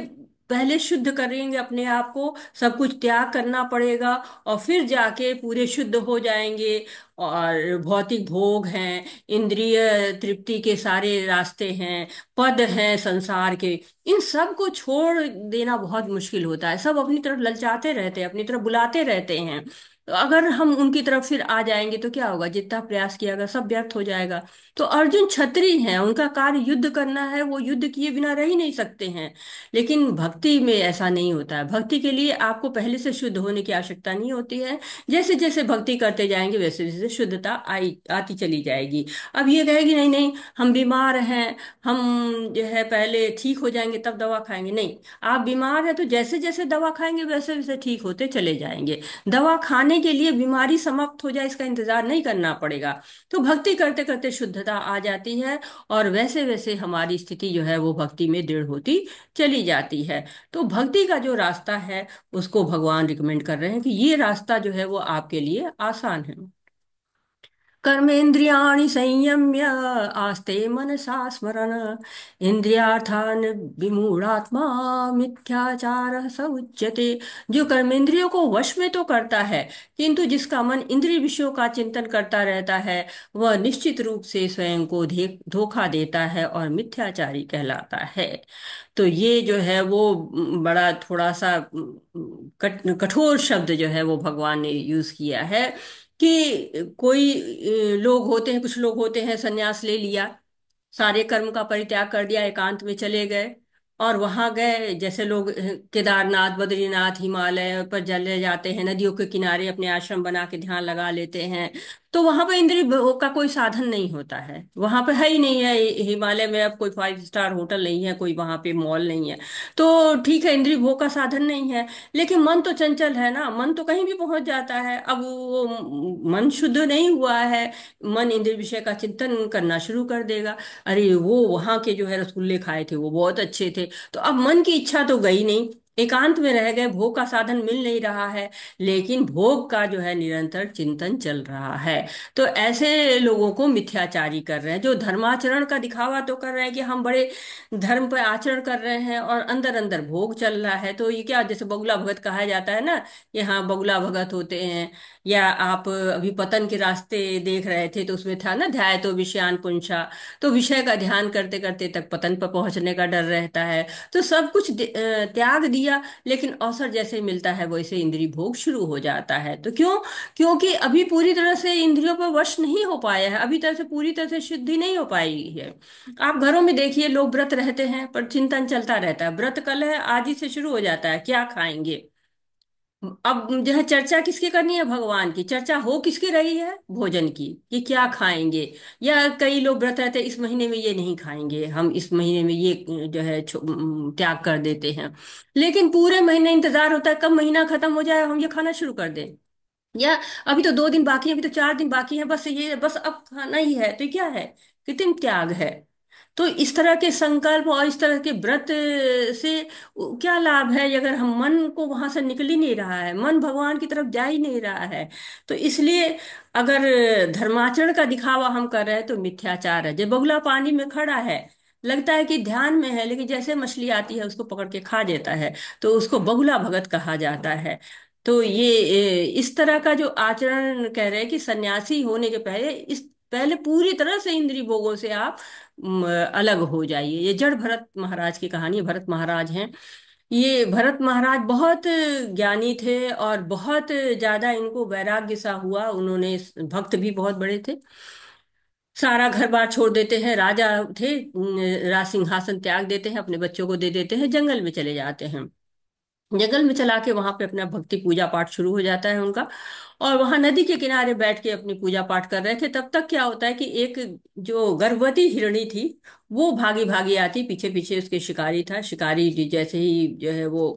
पहले शुद्ध करेंगे अपने आप को, सब कुछ त्याग करना पड़ेगा, और फिर जाके पूरे शुद्ध हो जाएंगे। और भौतिक भोग हैं, इंद्रिय तृप्ति के सारे रास्ते हैं, पद हैं संसार के, इन सब को छोड़ देना बहुत मुश्किल होता है। सब अपनी तरफ ललचाते रहते हैं, अपनी तरफ बुलाते रहते हैं। तो अगर हम उनकी तरफ फिर आ जाएंगे तो क्या होगा? जितना प्रयास किया गया सब व्यर्थ हो जाएगा। तो अर्जुन क्षत्रिय हैं, उनका कार्य युद्ध करना है, वो युद्ध किए बिना रह ही नहीं सकते हैं। लेकिन भक्ति में ऐसा नहीं होता है। भक्ति के लिए आपको पहले से शुद्ध होने की आवश्यकता नहीं होती है। जैसे जैसे भक्ति करते जाएंगे वैसे वैसे शुद्धता आई आती चली जाएगी। अब ये कहेगी नहीं नहीं हम बीमार हैं, हम जो है पहले ठीक हो जाएंगे तब दवा खाएंगे, नहीं। आप बीमार हैं तो जैसे जैसे दवा खाएंगे वैसे वैसे ठीक होते चले जाएंगे। दवा खाने आने के लिए बीमारी समाप्त हो जाए इसका इंतजार नहीं करना पड़ेगा। तो भक्ति करते करते शुद्धता आ जाती है, और वैसे वैसे हमारी स्थिति जो है वो भक्ति में दृढ़ होती चली जाती है। तो भक्ति का जो रास्ता है उसको भगवान रिकमेंड कर रहे हैं कि ये रास्ता जो है वो आपके लिए आसान है। कर्मेन्द्रियाणि संयम्य आस्ते मनसा स्मरण इंद्रियार्थान विमूढ़ात्मा मिथ्याचार स उच्यते। जो कर्मेंद्रियों को वश में तो करता है, किंतु जिसका मन इंद्रिय विषयों का चिंतन करता रहता है, वह निश्चित रूप से स्वयं को धोखा देता है और मिथ्याचारी कहलाता है। तो ये जो है वो बड़ा थोड़ा सा कठोर शब्द जो है वो भगवान ने यूज किया है। कि कोई लोग होते हैं, कुछ लोग होते हैं सन्यास ले लिया, सारे कर्म का परित्याग कर दिया, एकांत में चले गए, और वहां गए जैसे लोग केदारनाथ, बद्रीनाथ, हिमालय पर चले जाते हैं, नदियों के किनारे अपने आश्रम बना के ध्यान लगा लेते हैं। तो वहां पर इंद्रिय भोग का कोई साधन नहीं होता है, वहां पे है ही नहीं है। हिमालय में अब कोई 5 स्टार होटल नहीं है, कोई वहां पे मॉल नहीं है। तो ठीक है, इंद्रिय भोग का साधन नहीं है, लेकिन मन तो चंचल है ना, मन तो कहीं भी पहुंच जाता है। अब वो मन शुद्ध नहीं हुआ है, मन इंद्रिय विषय का चिंतन करना शुरू कर देगा। अरे वो वहां के जो है रसगुल्ले खाए थे वो बहुत अच्छे थे, तो अब मन की इच्छा तो गई नहीं, एकांत में रह गए, भोग का साधन मिल नहीं रहा है, लेकिन भोग का जो है निरंतर चिंतन चल रहा है। तो ऐसे लोगों को मिथ्याचारी कर रहे हैं, जो धर्माचरण का दिखावा तो कर रहे हैं कि हम बड़े धर्म पर आचरण कर रहे हैं, और अंदर अंदर भोग चल रहा है। तो ये क्या, जैसे बगुला भगत कहा जाता है ना, कि हाँ बगुला भगत होते हैं। या आप अभी पतन के रास्ते देख रहे थे, तो उसमें था ना, ध्याय तो विषयान पुंसा। तो विषय का ध्यान करते करते तक पतन पर पहुंचने का डर रहता है। तो सब कुछ त्याग दिया, लेकिन अवसर जैसे मिलता है वैसे इंद्रिय भोग शुरू हो जाता है। तो क्यों? क्योंकि अभी पूरी तरह से इंद्रियों पर वश नहीं हो पाया है, अभी तरह से पूरी तरह से शुद्धि नहीं हो पाई है। आप घरों में देखिए, लोग व्रत रहते हैं पर चिंतन चलता रहता है, व्रत कल है आज ही से शुरू हो जाता है, क्या खाएंगे। अब जो है चर्चा किसकी करनी है, भगवान की चर्चा हो किसकी रही है, भोजन की, कि क्या खाएंगे। या कई लोग व्रत रहते हैं, इस महीने में ये नहीं खाएंगे, हम इस महीने में ये जो है त्याग कर देते हैं। लेकिन पूरे महीने इंतजार होता है कब महीना खत्म हो जाए हम ये खाना शुरू कर दें। या अभी तो 2 दिन बाकी है, अभी तो 4 दिन बाकी है, बस ये बस अब खाना ही है, तो ये क्या है, कृत्रिम त्याग है। तो इस तरह के संकल्प और इस तरह के व्रत से क्या लाभ है, अगर हम मन को वहां से निकल ही नहीं रहा है, मन भगवान की तरफ जा ही नहीं रहा है। तो इसलिए अगर धर्माचरण का दिखावा हम कर रहे हैं तो मिथ्याचार है। जब बगुला पानी में खड़ा है, लगता है कि ध्यान में है, लेकिन जैसे मछली आती है उसको पकड़ के खा देता है, तो उसको बगुला भगत कहा जाता है। तो ये इस तरह का जो आचरण कह रहे हैं कि सन्यासी होने के पहले, इस पहले पूरी तरह से इंद्रिय भोगों से आप अलग हो जाइए। ये जड़ भरत महाराज की कहानी है। भरत महाराज हैं, ये भरत महाराज बहुत ज्ञानी थे, और बहुत ज्यादा इनको वैराग्य सा हुआ, उन्होंने भक्त भी बहुत बड़े थे। सारा घर बार छोड़ देते हैं, राजा थे, राज सिंहासन त्याग देते हैं, अपने बच्चों को दे देते हैं, जंगल में चले जाते हैं। जंगल में चला के वहां पे अपना भक्ति पूजा पाठ शुरू हो जाता है उनका। और वहां नदी के किनारे बैठ के अपनी पूजा पाठ कर रहे थे, तब तक क्या होता है कि एक जो गर्भवती हिरणी थी वो भागी भागी आती, पीछे पीछे उसके शिकारी था। शिकारी जैसे ही जो है वो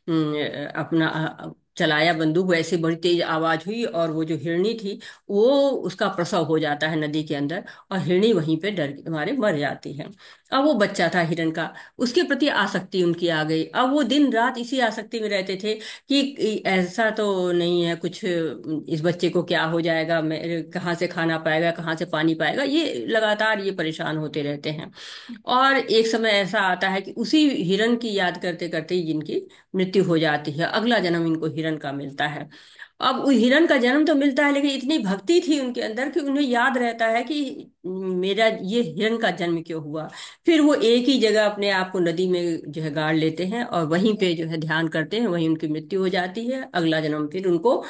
अपना चलाया बंदूक, वैसे बड़ी तेज आवाज हुई, और वो जो हिरणी थी वो, उसका प्रसव हो जाता है नदी के अंदर, और हिरणी वहीं पे डर के मारे मर जाती है। अब वो बच्चा था हिरण का, उसके प्रति आसक्ति उनकी आ गई। अब वो दिन रात इसी आसक्ति में रहते थे कि ऐसा तो नहीं है कुछ, इस बच्चे को क्या हो जाएगा, मैं कहाँ से खाना पाएगा, कहाँ से पानी पाएगा, ये लगातार ये परेशान होते रहते हैं। और एक समय ऐसा आता है कि उसी हिरण की याद करते करते ही जिनकी मृत्यु हो जाती है, अगला जन्म इनको हिरण का मिलता है। अब उस हिरण का जन्म तो मिलता है, लेकिन इतनी भक्ति थी उनके अंदर कि उन्हें याद रहता है कि मेरा ये हिरण का जन्म क्यों हुआ। फिर वो एक ही जगह अपने आप को नदी में जो है गाड़ लेते हैं, और वहीं पे जो है ध्यान करते हैं, वहीं उनकी मृत्यु हो जाती है। अगला जन्म फिर उनको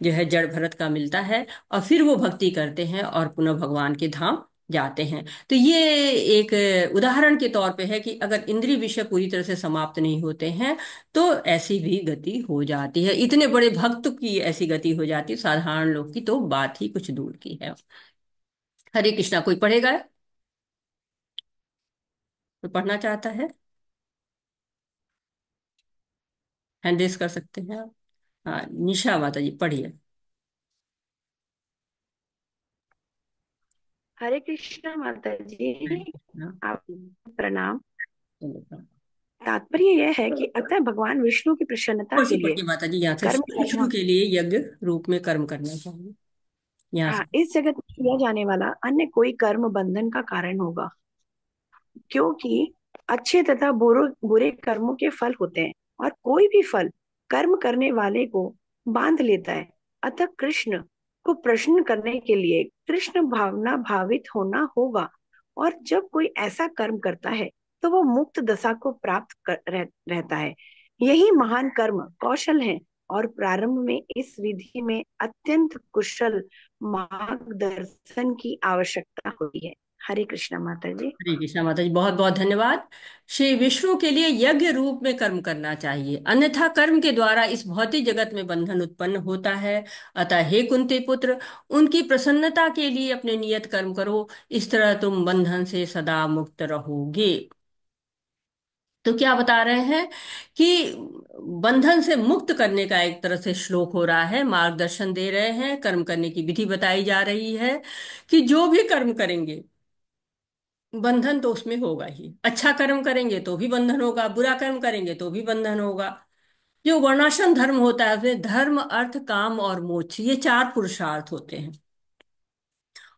जो है जड़ भरत का मिलता है, और फिर वो भक्ति करते हैं और पुनः भगवान के धाम जाते हैं। तो ये एक उदाहरण के तौर पे है कि अगर इंद्रिय विषय पूरी तरह से समाप्त नहीं होते हैं तो ऐसी भी गति हो जाती है। इतने बड़े भक्त की ऐसी गति हो जाती है, साधारण लोग की तो बात ही कुछ दूर की है। हरे कृष्णा, कोई पढ़ेगा? कोई पढ़ना चाहता है? हैंड रेस कर सकते हैं आप। हाँ, निशा माता जी पढ़िए। हरे कृष्णा माता हरे जी। कृष्णा। आप प्रणाम। चलो, तात्पर्य यह है कि अतः भगवान विष्णु की प्रसन्नता और से के लिए पढ़िए माता जी यहाँ से, कर्म विष्णु करना। के लिए यज्ञ रूप में कर्म करना चाहिए, यहाँ हाँ, से। इस जगत में किया जाने वाला अन्य कोई कर्म बंधन का कारण होगा, क्योंकि अच्छे तथा बुरे बुरे कर्मों के फल होते हैं, और कोई भी फल कर्म करने वाले को बांध लेता है। अतः कृष्ण को प्रश्न करने के लिए कृष्ण भावना भावित होना होगा, और जब कोई ऐसा कर्म करता है तो वो मुक्त दशा को प्राप्त रहता है। यही महान कर्म कौशल है, और प्रारंभ में इस विधि में अत्यंत कुशल मार्गदर्शन की आवश्यकता होती है। हरे कृष्णा माता जी। हरे कृष्णा माता जी, बहुत बहुत धन्यवाद। श्री विष्णु के लिए यज्ञ रूप में कर्म करना चाहिए, अन्यथा कर्म के द्वारा इस भौतिक जगत में बंधन उत्पन्न होता है। अतः हे कुंती पुत्र, उनकी प्रसन्नता के लिए अपने नियत कर्म करो, इस तरह तुम बंधन से सदा मुक्त रहोगे। तो क्या बता रहे हैं कि बंधन से मुक्त करने का एक तरह से श्लोक हो रहा है, मार्गदर्शन दे रहे हैं, कर्म करने की विधि बताई जा रही है कि जो भी कर्म करेंगे बंधन तो उसमें होगा ही। अच्छा कर्म करेंगे तो भी बंधन होगा, बुरा कर्म करेंगे तो भी बंधन होगा। जो वर्णाश्रम धर्म होता है उसमें धर्म, अर्थ, काम और मोक्ष, ये चार पुरुषार्थ होते हैं,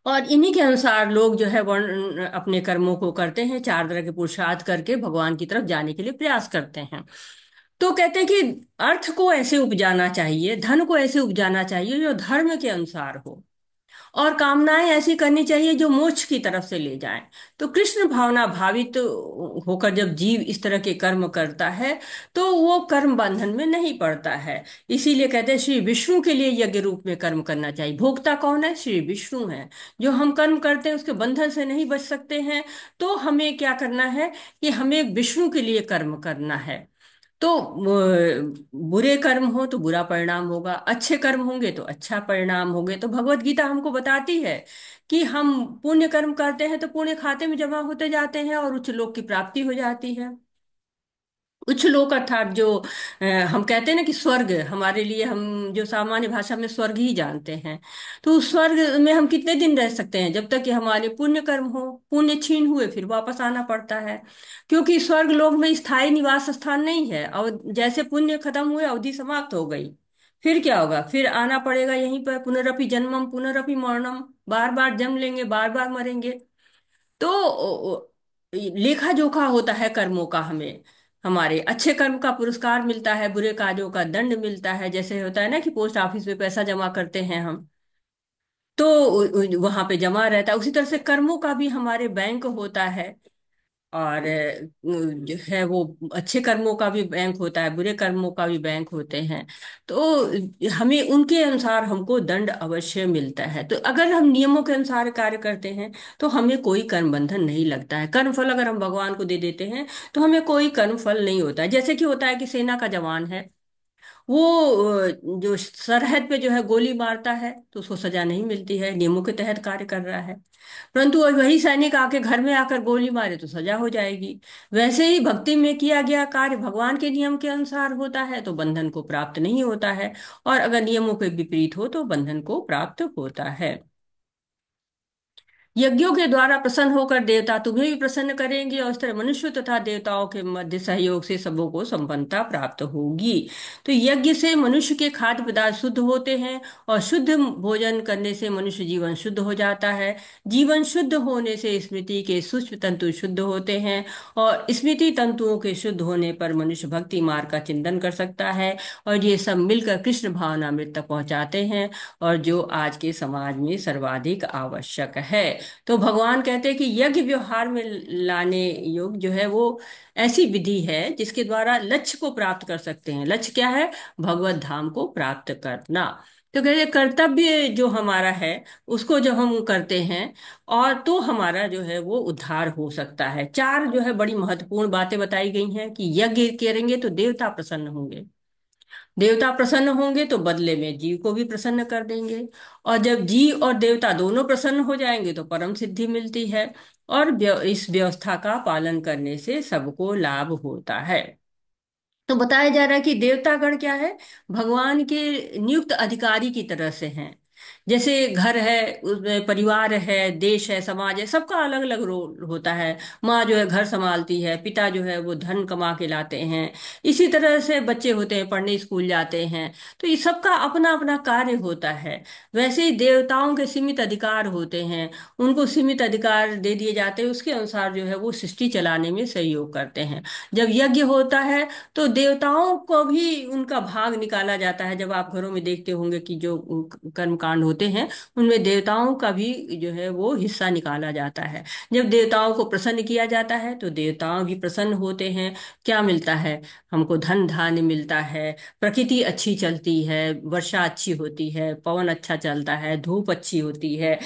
और इन्हीं के अनुसार लोग जो है वर्ण अपने कर्मों को करते हैं, चार तरह के पुरुषार्थ करके भगवान की तरफ जाने के लिए प्रयास करते हैं। तो कहते हैं कि अर्थ को ऐसे उपजाना चाहिए, धन को ऐसे उपजाना चाहिए जो धर्म के अनुसार हो, और कामनाएं ऐसी करनी चाहिए जो मोक्ष की तरफ से ले जाएं। तो कृष्ण भावना भावित होकर जब जीव इस तरह के कर्म करता है तो वो कर्म बंधन में नहीं पड़ता है। इसीलिए कहते हैं श्री विष्णु के लिए यज्ञ रूप में कर्म करना चाहिए। भोक्ता कौन है? श्री विष्णु है। जो हम कर्म करते हैं उसके बंधन से नहीं बच सकते हैं, तो हमें क्या करना है कि हमें विष्णु के लिए कर्म करना है। तो बुरे कर्म हो तो बुरा परिणाम होगा, अच्छे कर्म होंगे तो अच्छा परिणाम होंगे। तो भगवत गीता हमको बताती है कि हम पुण्य कर्म करते हैं तो पुण्य खाते में जमा होते जाते हैं और उच्च लोक की प्राप्ति हो जाती है। उच्च लोक अर्थात जो हम कहते हैं ना कि स्वर्ग हमारे लिए, हम जो सामान्य भाषा में स्वर्ग ही जानते हैं। तो उस स्वर्ग में हम कितने दिन रह सकते हैं? जब तक कि हमारे पुण्य कर्म हो, पुण्य क्षीण हुए फिर वापस आना पड़ता है, क्योंकि स्वर्ग लोक में स्थायी निवास स्थान नहीं है। और जैसे पुण्य खत्म हुए, अवधि समाप्त हो गई, फिर क्या होगा? फिर आना पड़ेगा यहीं पर, पुनरपि जन्मम पुनरपि मरणम, बार बार जन्म लेंगे, बार बार मरेंगे। तो लेखा जोखा होता है कर्मों का हमें। हमारे अच्छे कर्म का पुरस्कार मिलता है, बुरे कार्यों का दंड मिलता है। जैसे होता है ना कि पोस्ट ऑफिस में पैसा जमा करते हैं हम, तो वहां पे जमा रहता है। उसी तरह से कर्मों का भी हमारे बैंक होता है, और जो है वो अच्छे कर्मों का भी बैंक होता है, बुरे कर्मों का भी बैंक होते हैं। तो हमें उनके अनुसार हमको दंड अवश्य मिलता है। तो अगर हम नियमों के अनुसार कार्य करते हैं तो हमें कोई कर्म बंधन नहीं लगता है। कर्म फल अगर हम भगवान को दे देते हैं तो हमें कोई कर्म फल नहीं होता है। जैसे कि होता है कि सेना का जवान है, वो जो सरहद पे जो है गोली मारता है तो उसको सजा नहीं मिलती है, नियमों के तहत कार्य कर रहा है। परंतु वही सैनिक आके घर में आकर गोली मारे तो सजा हो जाएगी। वैसे ही भक्ति में किया गया कार्य भगवान के नियम के अनुसार होता है तो बंधन को प्राप्त नहीं होता है, और अगर नियमों के विपरीत हो तो बंधन को प्राप्त होता है। यज्ञों के द्वारा प्रसन्न होकर देवता तुम्हें भी प्रसन्न करेंगे, और इस तरह मनुष्य तथा देवताओं के मध्य सहयोग से सबों को संपन्नता प्राप्त होगी। तो यज्ञ से मनुष्य के खाद्य पदार्थ शुद्ध होते हैं, और शुद्ध भोजन करने से मनुष्य जीवन शुद्ध हो जाता है। जीवन शुद्ध होने से स्मृति के सूक्ष्म तंतु शुद्ध होते हैं, और स्मृति तंतुओं के शुद्ध होने पर मनुष्य भक्ति मार्ग का चिंतन कर सकता है, और ये सब मिलकर कृष्ण भावनामृत तक पहुंचाते हैं, और जो आज के समाज में सर्वाधिक आवश्यक है। तो भगवान कहते हैं कि यज्ञ व्यवहार में लाने योग जो है वो ऐसी विधि है जिसके द्वारा लक्ष्य को प्राप्त कर सकते हैं। लक्ष्य क्या है? भगवत धाम को प्राप्त करना। तो कहते हैं कर्तव्य जो हमारा है उसको जब हम करते हैं, और तो हमारा जो है वो उद्धार हो सकता है। चार जो है बड़ी महत्वपूर्ण बातें बताई गई हैं कि यज्ञ करेंगे तो देवता प्रसन्न होंगे, देवता प्रसन्न होंगे तो बदले में जीव को भी प्रसन्न कर देंगे, और जब जीव और देवता दोनों प्रसन्न हो जाएंगे तो परम सिद्धि मिलती है, और इस व्यवस्था का पालन करने से सबको लाभ होता है। तो बताया जा रहा है कि देवतागण क्या है? भगवान के नियुक्त अधिकारी की तरह से हैं। जैसे घर है, उसमें परिवार है, देश है, समाज है, सबका अलग अलग रोल होता है। माँ जो है घर संभालती है, पिता जो है वो धन कमा के लाते हैं, इसी तरह से बच्चे होते हैं पढ़ने स्कूल जाते हैं। तो ये सबका अपना अपना कार्य होता है। वैसे ही देवताओं के सीमित अधिकार होते हैं, उनको सीमित अधिकार दे दिए जाते हैं, उसके अनुसार जो है वो सृष्टि चलाने में सहयोग करते हैं। जब यज्ञ होता है तो देवताओं को भी उनका भाग निकाला जाता है। जब आप घरों में देखते होंगे कि जो कर्म कांड होते हैं, उनमें देवताओं का भी जो है वो हिस्सा निकाला जाता है। जब देवताओं को प्रसन्न किया जाता है तो देवताओं भी प्रसन्न होते हैं। क्या मिलता है? हमको धन धान्य मिलता है, प्रकृति अच्छी चलती है, वर्षा अच्छी होती है, पवन अच्छा चलता है, धूप अच्छी होती है,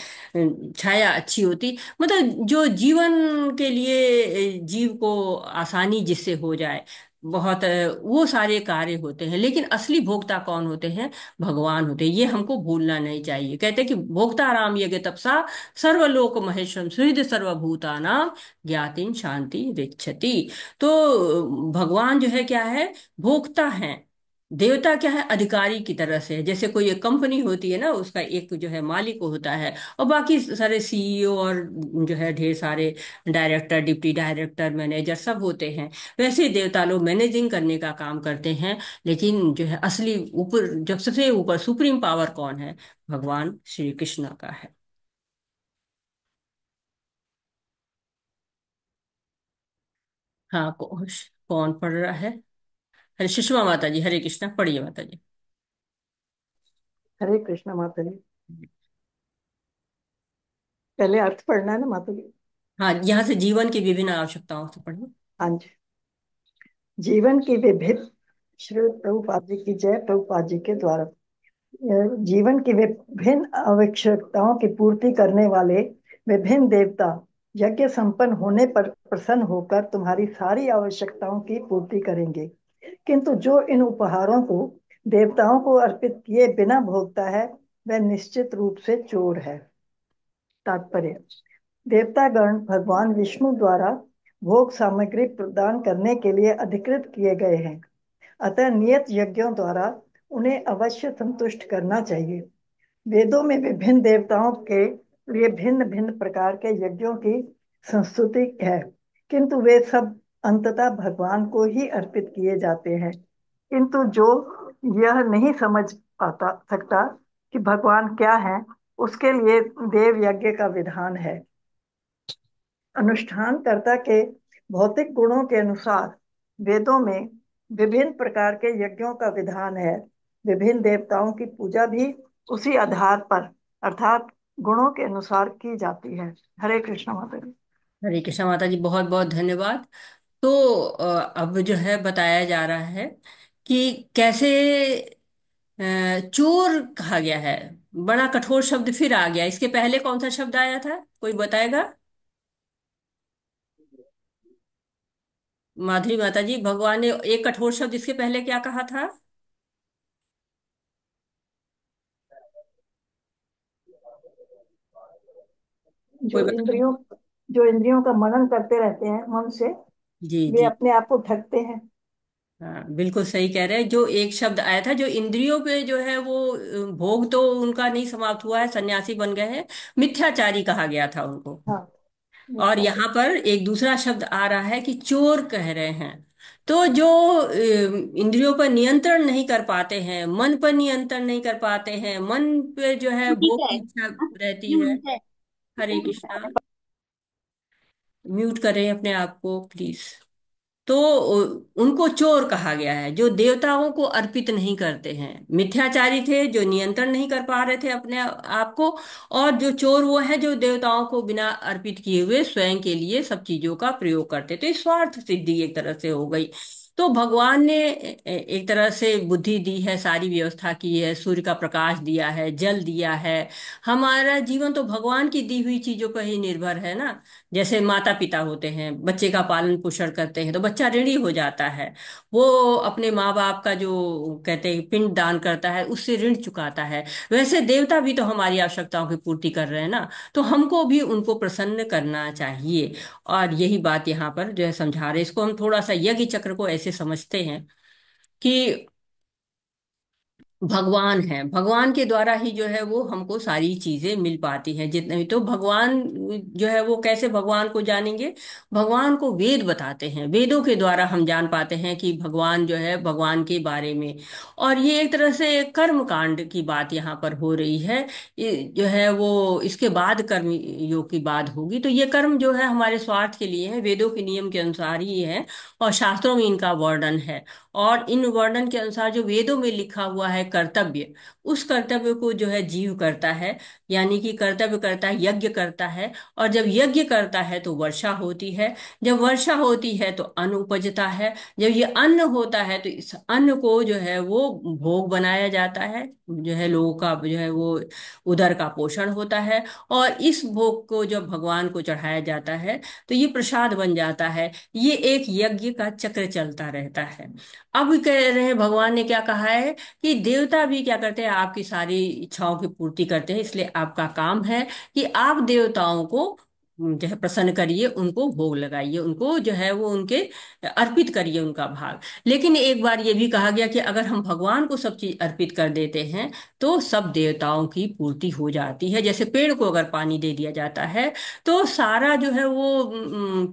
छाया अच्छी होती, मतलब जो जीवन के लिए जीव को आसानी जिससे हो जाए, बहुत वो सारे कार्य होते हैं। लेकिन असली भोक्ता कौन होते हैं? भगवान होते हैं। ये हमको भूलना नहीं चाहिए। कहते हैं कि भोक्ता राम यज्ञ तपसा सर्वलोक महेश्वरम सुहृद सर्वभूतानां ज्ञातिन शांति रिच्छति। तो भगवान जो है क्या है? भोक्ता है। देवता क्या है? अधिकारी की तरह से है। जैसे कोई एक कंपनी होती है ना, उसका एक जो है मालिक होता है, और बाकी सारे सीईओ और जो है ढेर सारे डायरेक्टर, डिप्टी डायरेक्टर, मैनेजर सब होते हैं। वैसे ही देवता लोग मैनेजिंग करने का काम करते हैं। लेकिन जो है असली ऊपर, जब सबसे ऊपर सुप्रीम पावर कौन है? भगवान श्री कृष्ण का है। हाँ, कौन पढ़ रहा है? हरे सुषमा माता जी, हरे कृष्णा, पढ़िए माता जी। हरे कृष्णा माता जी। पहले अर्थ पढ़ना है ना माता जी? हाँ, यहाँ से जीवन की विभिन्न आवश्यकताओं से पढ़िए। हाँ जी। जीवन की विभिन्न, श्री प्रभुपाद जी की जय। प्रभुपाद जी के द्वारा जीवन की विभिन्न आवश्यकताओं की पूर्ति करने वाले विभिन्न देवता यज्ञ संपन्न होने पर प्रसन्न होकर तुम्हारी सारी आवश्यकताओं की पूर्ति करेंगे। किंतु जो इन उपहारों को देवताओं को अर्पित किए बिना भोगता है, वह निश्चित रूप से चोर है। तात्पर्य: देवतागण भगवान विष्णु द्वारा भोग सामग्री प्रदान करने के लिए अधिकृत किए गए हैं, अतः नियत यज्ञों द्वारा उन्हें अवश्य संतुष्ट करना चाहिए। वेदों में विभिन्न देवताओं के लिए भिन्न भिन्न प्रकार के यज्ञों की संस्तुति है, किंतु वे सब अंततः भगवान को ही अर्पित किए जाते हैं। किंतु जो यह नहीं समझ पाता सकता कि भगवान क्या है, उसके लिए देव यज्ञ का विधान है। अनुष्ठानकर्ता के भौतिक गुणों के अनुसार वेदों में विभिन्न प्रकार के यज्ञों का विधान है। विभिन्न देवताओं की पूजा भी उसी आधार पर, अर्थात गुणों के अनुसार की जाती है। हरे कृष्ण माता जी। हरे कृष्णा माता जी, बहुत बहुत धन्यवाद। तो अब जो है बताया जा रहा है कि कैसे चोर कहा गया है। बड़ा कठोर शब्द फिर आ गया। इसके पहले कौन सा शब्द आया था? कोई बताएगा? माधुरी माता जी, भगवान ने एक कठोर शब्द इसके पहले क्या कहा था? कोई जो बता? इंद्रियों जो इंद्रियों का मनन करते रहते हैं मन से, जी वे जी। अपने आप को ठगते हैं। हाँ, बिल्कुल सही कह रहे हैं। जो एक शब्द आया था, जो इंद्रियों पे जो है वो भोग तो उनका नहीं समाप्त हुआ है, सन्यासी बन गए हैं, मिथ्याचारी कहा गया था उनको। हाँ, और मिथ्या यहाँ चारित्र। पर एक दूसरा शब्द आ रहा है कि चोर कह रहे हैं। तो जो इंद्रियों पर नियंत्रण नहीं कर पाते हैं, मन पर नियंत्रण नहीं कर पाते हैं, मन पे जो है ठीक भोग की है। इच्छा रहती ये है। मुझे हरे कृष्णा। म्यूट करें अपने आप को प्लीज। तो उनको चोर कहा गया है, जो देवताओं को अर्पित नहीं करते हैं। मिथ्याचारी थे जो नियंत्रण नहीं कर पा रहे थे अपने आप को। और जो चोर वो है जो देवताओं को बिना अर्पित किए हुए स्वयं के लिए सब चीजों का प्रयोग करते। तो ये स्वार्थ सिद्धि एक तरह से हो गई। तो भगवान ने एक तरह से बुद्धि दी है, सारी व्यवस्था की है, सूर्य का प्रकाश दिया है, जल दिया है। हमारा जीवन तो भगवान की दी हुई चीजों पर ही निर्भर है ना। जैसे माता पिता होते हैं, बच्चे का पालन पोषण करते हैं, तो बच्चा ऋणी हो जाता है। वो अपने माँ बाप का जो कहते हैं पिंड दान करता है, उससे ऋण चुकाता है। वैसे देवता भी तो हमारी आवश्यकताओं की पूर्ति कर रहे हैं ना। तो हमको भी उनको प्रसन्न करना चाहिए। और यही बात यहाँ पर जो है समझा रहे हैं। इसको हम थोड़ा सा यज्ञ चक्र को ऐसे समझते हैं कि भगवान है, भगवान के द्वारा ही जो है वो हमको सारी चीजें मिल पाती हैं जितने भी। तो भगवान जो है वो कैसे भगवान को जानेंगे? भगवान को वेद बताते हैं, वेदों के द्वारा हम जान पाते हैं कि भगवान जो है, भगवान के बारे में। और ये एक तरह से कर्म कांड की बात यहाँ पर हो रही है। ये जो है वो इसके बाद कर्म योग की बात होगी। तो ये कर्म जो है हमारे स्वार्थ के लिए है, वेदों के नियम के अनुसार ही है, और शास्त्रों में इनका वर्णन है। और इन वर्णन के अनुसार जो वेदों में लिखा हुआ है कर्तव्य, उस कर्तव्य को जो है जीव करता है। यानी कि कर्तव्य करता है, यज्ञ करता है। और जब यज्ञ करता है तो वर्षा होती है, जब वर्षा होती है तो अन्न उपजता है, जब ये अन्न होता है तो इस अन्न को जो है वो भोग बनाया जाता है, जो है लोगों का जो है वो उदर का पोषण होता है। और इस भोग को जब भगवान को चढ़ाया जाता है तो ये प्रसाद बन जाता है। ये एक यज्ञ का चक्र चलता रहता है। अब कह रहे हैं, भगवान ने क्या कहा है कि देवता भी क्या करते हैं, आपकी सारी इच्छाओं की पूर्ति करते हैं। इसलिए आपका काम है कि आप देवताओं को जो है प्रसन्न करिए, उनको भोग लगाइए, उनको जो है वो उनके अर्पित करिए उनका भाग। लेकिन एक बार ये भी कहा गया कि अगर हम भगवान को सब चीज अर्पित कर देते हैं तो सब देवताओं की पूर्ति हो जाती है। जैसे पेड़ को अगर पानी दे दिया जाता है तो सारा जो है वो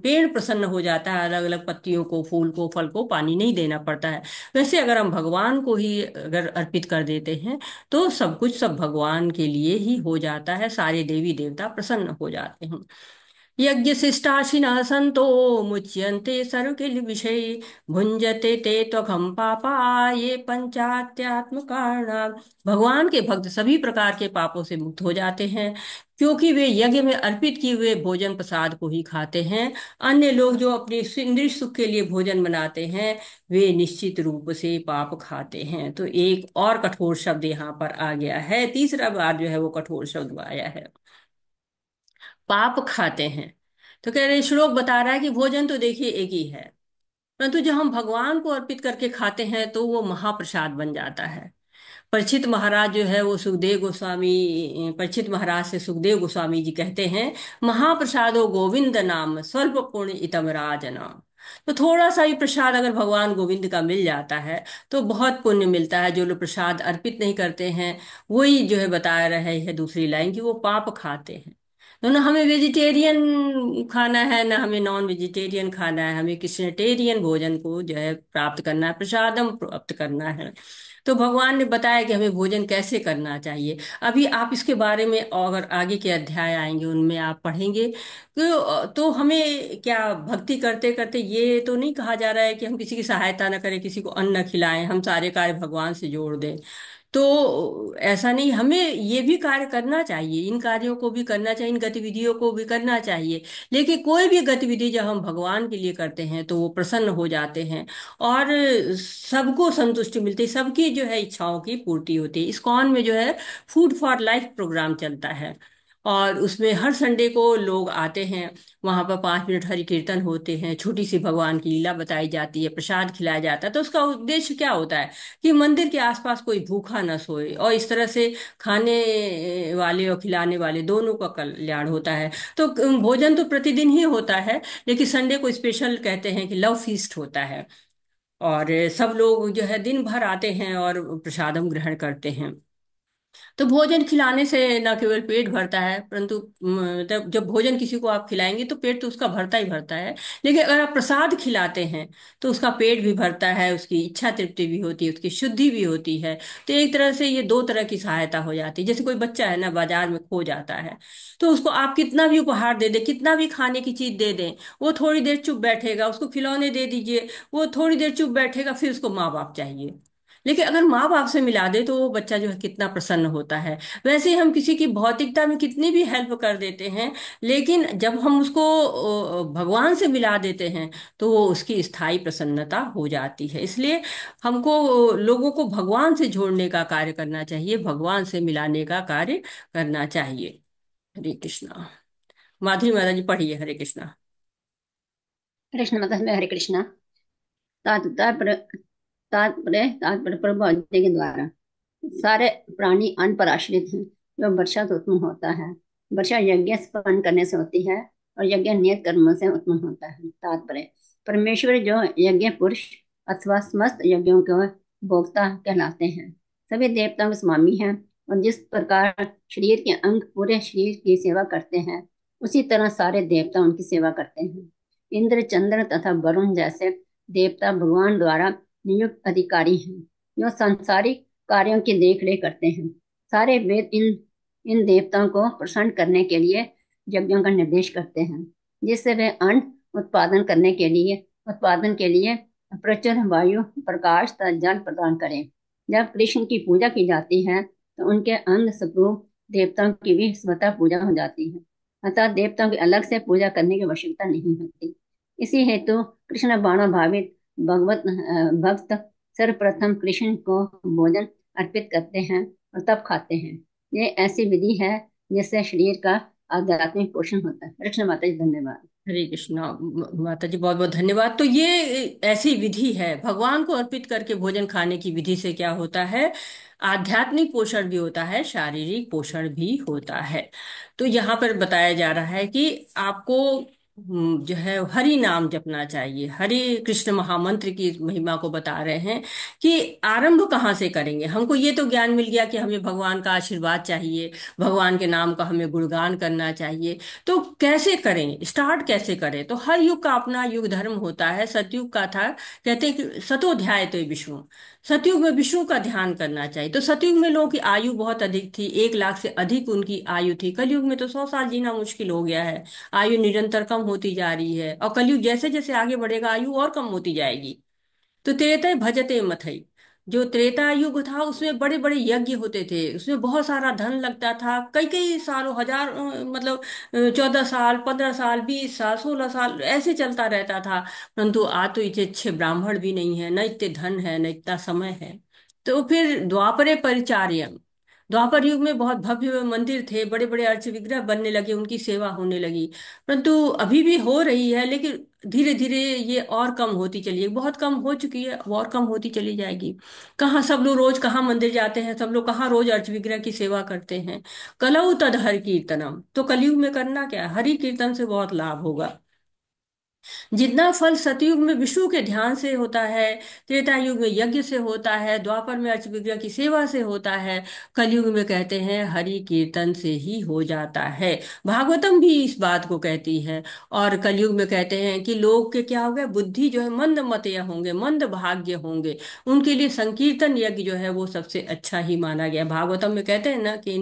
पेड़ प्रसन्न हो जाता है, अलग अलग पत्तियों को, फूल को, फल को पानी नहीं देना पड़ता है। वैसे अगर हम भगवान को ही अगर अर्पित कर देते हैं तो सब कुछ सब भगवान के लिए ही हो जाता है, सारे देवी देवता प्रसन्न हो जाते हैं। यज्ञशिष्टाशिनः सन्तो मुच्यन्ते सर्वकिल्बिषैः भुञ्जते ते त्वघं पापा ये पंचात्यात्मकारणात्। भगवान के भक्त सभी प्रकार के पापों से मुक्त हो जाते हैं, क्योंकि वे यज्ञ में अर्पित किए हुए भोजन प्रसाद को ही खाते हैं। अन्य लोग जो अपने इंद्रिय सुख के लिए भोजन बनाते हैं, वे निश्चित रूप से पाप खाते हैं। तो एक और कठोर शब्द यहाँ पर आ गया है, तीसरा बार जो है वो कठोर शब्द आया है, पाप खाते हैं। तो कह रहे श्लोक बता रहा है कि भोजन तो देखिए एक ही है, परंतु जब हम भगवान को अर्पित करके खाते हैं तो वो महाप्रसाद बन जाता है। परीक्षित महाराज जो है वो सुखदेव गोस्वामी, परीक्षित महाराज से सुखदेव गोस्वामी जी कहते हैं, महाप्रसादो गोविंद नाम स्वल्प पुण्य इतम राजनाम। तो थोड़ा सा ही प्रसाद अगर भगवान गोविंद का मिल जाता है तो बहुत पुण्य मिलता है। जो लोग प्रसाद अर्पित नहीं करते हैं, वही जो है बता रहे हैं दूसरी लाइन कि वो पाप खाते हैं। तो ना हमें वेजिटेरियन खाना है, ना हमें नॉन वेजिटेरियन खाना है, हमें कृष्णटेरियन भोजन को जो है प्राप्त करना है, प्रसादम प्राप्त करना है। तो भगवान ने बताया कि हमें भोजन कैसे करना चाहिए। अभी आप इसके बारे में और अगर आगे के अध्याय आएंगे उनमें आप पढ़ेंगे। तो हमें क्या भक्ति करते करते ये तो नहीं कहा जा रहा है कि हम किसी की सहायता न करें, किसी को अन्न न खिलाएं, हम सारे कार्य भगवान से जोड़ दें। तो ऐसा नहीं, हमें ये भी कार्य करना चाहिए, इन कार्यों को भी करना चाहिए, इन गतिविधियों को भी करना चाहिए। लेकिन कोई भी गतिविधि जब हम भगवान के लिए करते हैं तो वो प्रसन्न हो जाते हैं और सबको संतुष्टि मिलती है, सबकी जो है इच्छाओं की पूर्ति होती है। इस्कॉन में जो है फूड फॉर लाइफ प्रोग्राम चलता है, और उसमें हर संडे को लोग आते हैं। वहां पर 5 मिनट हरि कीर्तन होते हैं, छोटी सी भगवान की लीला बताई जाती है, प्रसाद खिलाया जाता है। तो उसका उद्देश्य क्या होता है कि मंदिर के आसपास कोई भूखा न सोए, और इस तरह से खाने वाले और खिलाने वाले दोनों का कल्याण होता है। तो भोजन तो प्रतिदिन ही होता है, लेकिन संडे को स्पेशल कहते हैं कि लव फीस्ट होता है। और सब लोग जो है दिन भर आते हैं और प्रसादम ग्रहण करते हैं। तो भोजन खिलाने से न केवल पेट भरता है, परंतु मतलब जब भोजन किसी को आप खिलाएंगे तो पेट तो उसका भरता ही भरता है। लेकिन अगर आप प्रसाद खिलाते हैं तो उसका पेट भी भरता है, उसकी इच्छा तृप्ति भी होती है, उसकी शुद्धि भी होती है। तो एक तरह से ये दो तरह की सहायता हो जाती है। जैसे कोई बच्चा है ना, बाजार में खो जाता है, तो उसको आप कितना भी उपहार दे दें, कितना भी खाने की चीज दे दें, वो थोड़ी देर चुप बैठेगा। उसको खिलौने दे दीजिए, वो थोड़ी देर चुप बैठेगा, फिर उसको माँ बाप चाहिए। लेकिन अगर माँ बाप से मिला दे तो वो बच्चा जो है कितना प्रसन्न होता है। वैसे ही हम किसी की भौतिकता में कितनी भी हेल्प कर देते हैं, लेकिन जब हम उसको भगवान से मिला देते हैं तो वो उसकी स्थायी प्रसन्नता हो जाती है। इसलिए हमको लोगों को भगवान से जोड़ने का कार्य करना चाहिए, भगवान से मिलाने का कार्य करना चाहिए। हरे कृष्णा। माधुरी माता जी पढ़िए, हरे कृष्णा। कृष्ण मतलब में हरे कृष्णा। तात्पर्य तात्पर्य तात्पर्य प्रभु आज्ञा के द्वारा सारे प्राणी अन्न पर आश्रित हैं। जो वर्षा से उत्पन्न होता है, वर्षा यज्ञ स्पंद करने से होती है और यज्ञ नियत कर्म से उत्पन्न होता है। तात्पर्य परमेश्वर जो यज्ञ पुरुष अथवा समस्त यज्ञों के भोक्ता कहलाते हैं। सभी देवताओं के स्वामी हैं, और जिस प्रकार शरीर के अंग पूरे शरीर की सेवा करते हैं, उसी तरह सारे देवता उनकी सेवा करते हैं। इंद्र, चंद्र तथा वरुण जैसे देवता भगवान द्वारा नियुक्त अधिकारी हैं, जो सांसारिक कार्यों की देख रेख करते हैं। सारे वेद इन इन देवताओं को प्रसन्न करने के लिए यज्ञों का निर्देश करते हैं, जिससे वे अन्न उत्पादन के लिए प्रचुर वायु, प्रकाश तथा जल प्रदान करें। जब कृष्ण की पूजा की जाती है, तो उनके अंध स्वरूप देवताओं की भी स्वतः पूजा हो जाती है। अतः देवताओं की अलग से पूजा करने की आवश्यकता नहीं होती। इसी हेतु कृष्ण बाणों भावित भक्त सर्वप्रथम कृष्ण को भोजन अर्पित करते हैं और तब खाते हैं। ये ऐसी विधि है जिससे शरीर का आध्यात्मिक पोषण होता है। कृष्ण माता जी, धन्यवाद। हरे कृष्णा। माता जी बहुत बहुत धन्यवाद। तो ये ऐसी विधि है, भगवान को अर्पित करके भोजन खाने की विधि से क्या होता है, आध्यात्मिक पोषण भी होता है, शारीरिक पोषण भी होता है। तो यहाँ पर बताया जा रहा है कि आपको जो है हरि नाम जपना चाहिए। हरे कृष्ण महामंत्र की महिमा को बता रहे हैं कि आरंभ कहाँ से करेंगे। हमको ये तो ज्ञान मिल गया कि हमें भगवान का आशीर्वाद चाहिए, भगवान के नाम का हमें गुणगान करना चाहिए। तो कैसे करें, स्टार्ट कैसे करें। तो हर युग का अपना युग धर्म होता है। सतयुग का था, कहते हैं कि सतो ध्याय तो विष्णु, सतयुग में विष्णु का ध्यान करना चाहिए। तो सतयुग में लोगों की आयु बहुत अधिक थी, 1 लाख से अधिक उनकी आयु थी। कलयुग में तो 100 साल जीना मुश्किल हो गया है, आयु निरंतर कम होती जा रही है। और कलयुग जैसे जैसे आगे बढ़ेगा आयु और कम होती जाएगी। तो त्रेता भजते मथई, जो त्रेता युग था उसमें बड़े बड़े यज्ञ होते थे, उसमें बहुत सारा धन लगता था, कई कई सालों, हजार मतलब 14 साल, 15 साल, 20 साल, 16 साल ऐसे चलता रहता था। परंतु आज तो इतने अच्छे ब्राह्मण भी नहीं है, न इतने धन है, न इतना समय है। तो फिर द्वापरे परिचार्य, द्वापर युग में बहुत भव्य मंदिर थे, बड़े बड़े अर्च विग्रह बनने लगे, उनकी सेवा होने लगी। परंतु अभी भी हो रही है, लेकिन धीरे धीरे ये और कम होती चली है, बहुत कम हो चुकी है, अब और कम होती चली जाएगी। कहाँ सब लोग रोज कहाँ मंदिर जाते हैं, सब लोग कहाँ रोज अर्च विग्रह की सेवा करते हैं। कलऊ तद हरि कीर्तनम, तो कलयुग में करना क्या है, हरि कीर्तन से बहुत लाभ होगा। जितना फल सतयुग में विष्णु के ध्यान से होता है, त्रेता युग में यज्ञ से होता है, द्वापर में अर्च विग्रह की सेवा से होता है, कलयुग में कहते हैं हरि कीर्तन से ही हो जाता है। भागवतम भी इस बात को कहती है। और कलयुग में कहते हैं कि लोग के क्या हो गए, बुद्धि जो है मंद मतय होंगे, मंद भाग्य होंगे, उनके लिए संकीर्तन यज्ञ जो है वो सबसे अच्छा ही माना गया। भागवतम में कहते हैं ना कि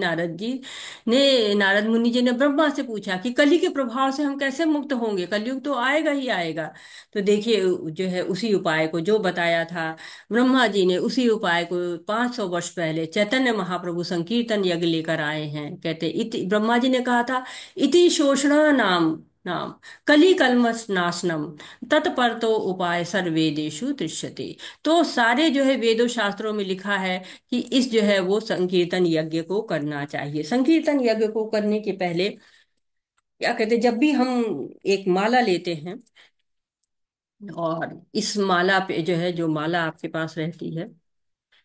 नारद मुनि जी ने ब्रह्मा से पूछा कि कली के प्रभाव से हम कैसे मुक्त होंगे, कलयुग तो आएगा ही आएगा। तो देखिए जो है उसी उपाय को जो बताया था ब्रह्मा जी ने, उसी उपाय को 500 वर्ष पहले चैतन्य महाप्रभु संकीर्तन यज्ञ लेकर आए हैं। कहते इति, ब्रह्मा जी ने कहा था, इति शोषणा नाम नाम कली कल्मष नाशनम तत्पर तो उपाय सर्वेदेशु दृश्यते। तो सारे जो है वेदों शास्त्रों में लिखा है कि इस जो है वो संकीर्तन यज्ञ को करना चाहिए। संकीर्तन यज्ञ को करने के पहले क्या कहते हैं, जब भी हम एक माला लेते हैं, और इस माला पे जो है, जो माला आपके पास रहती है,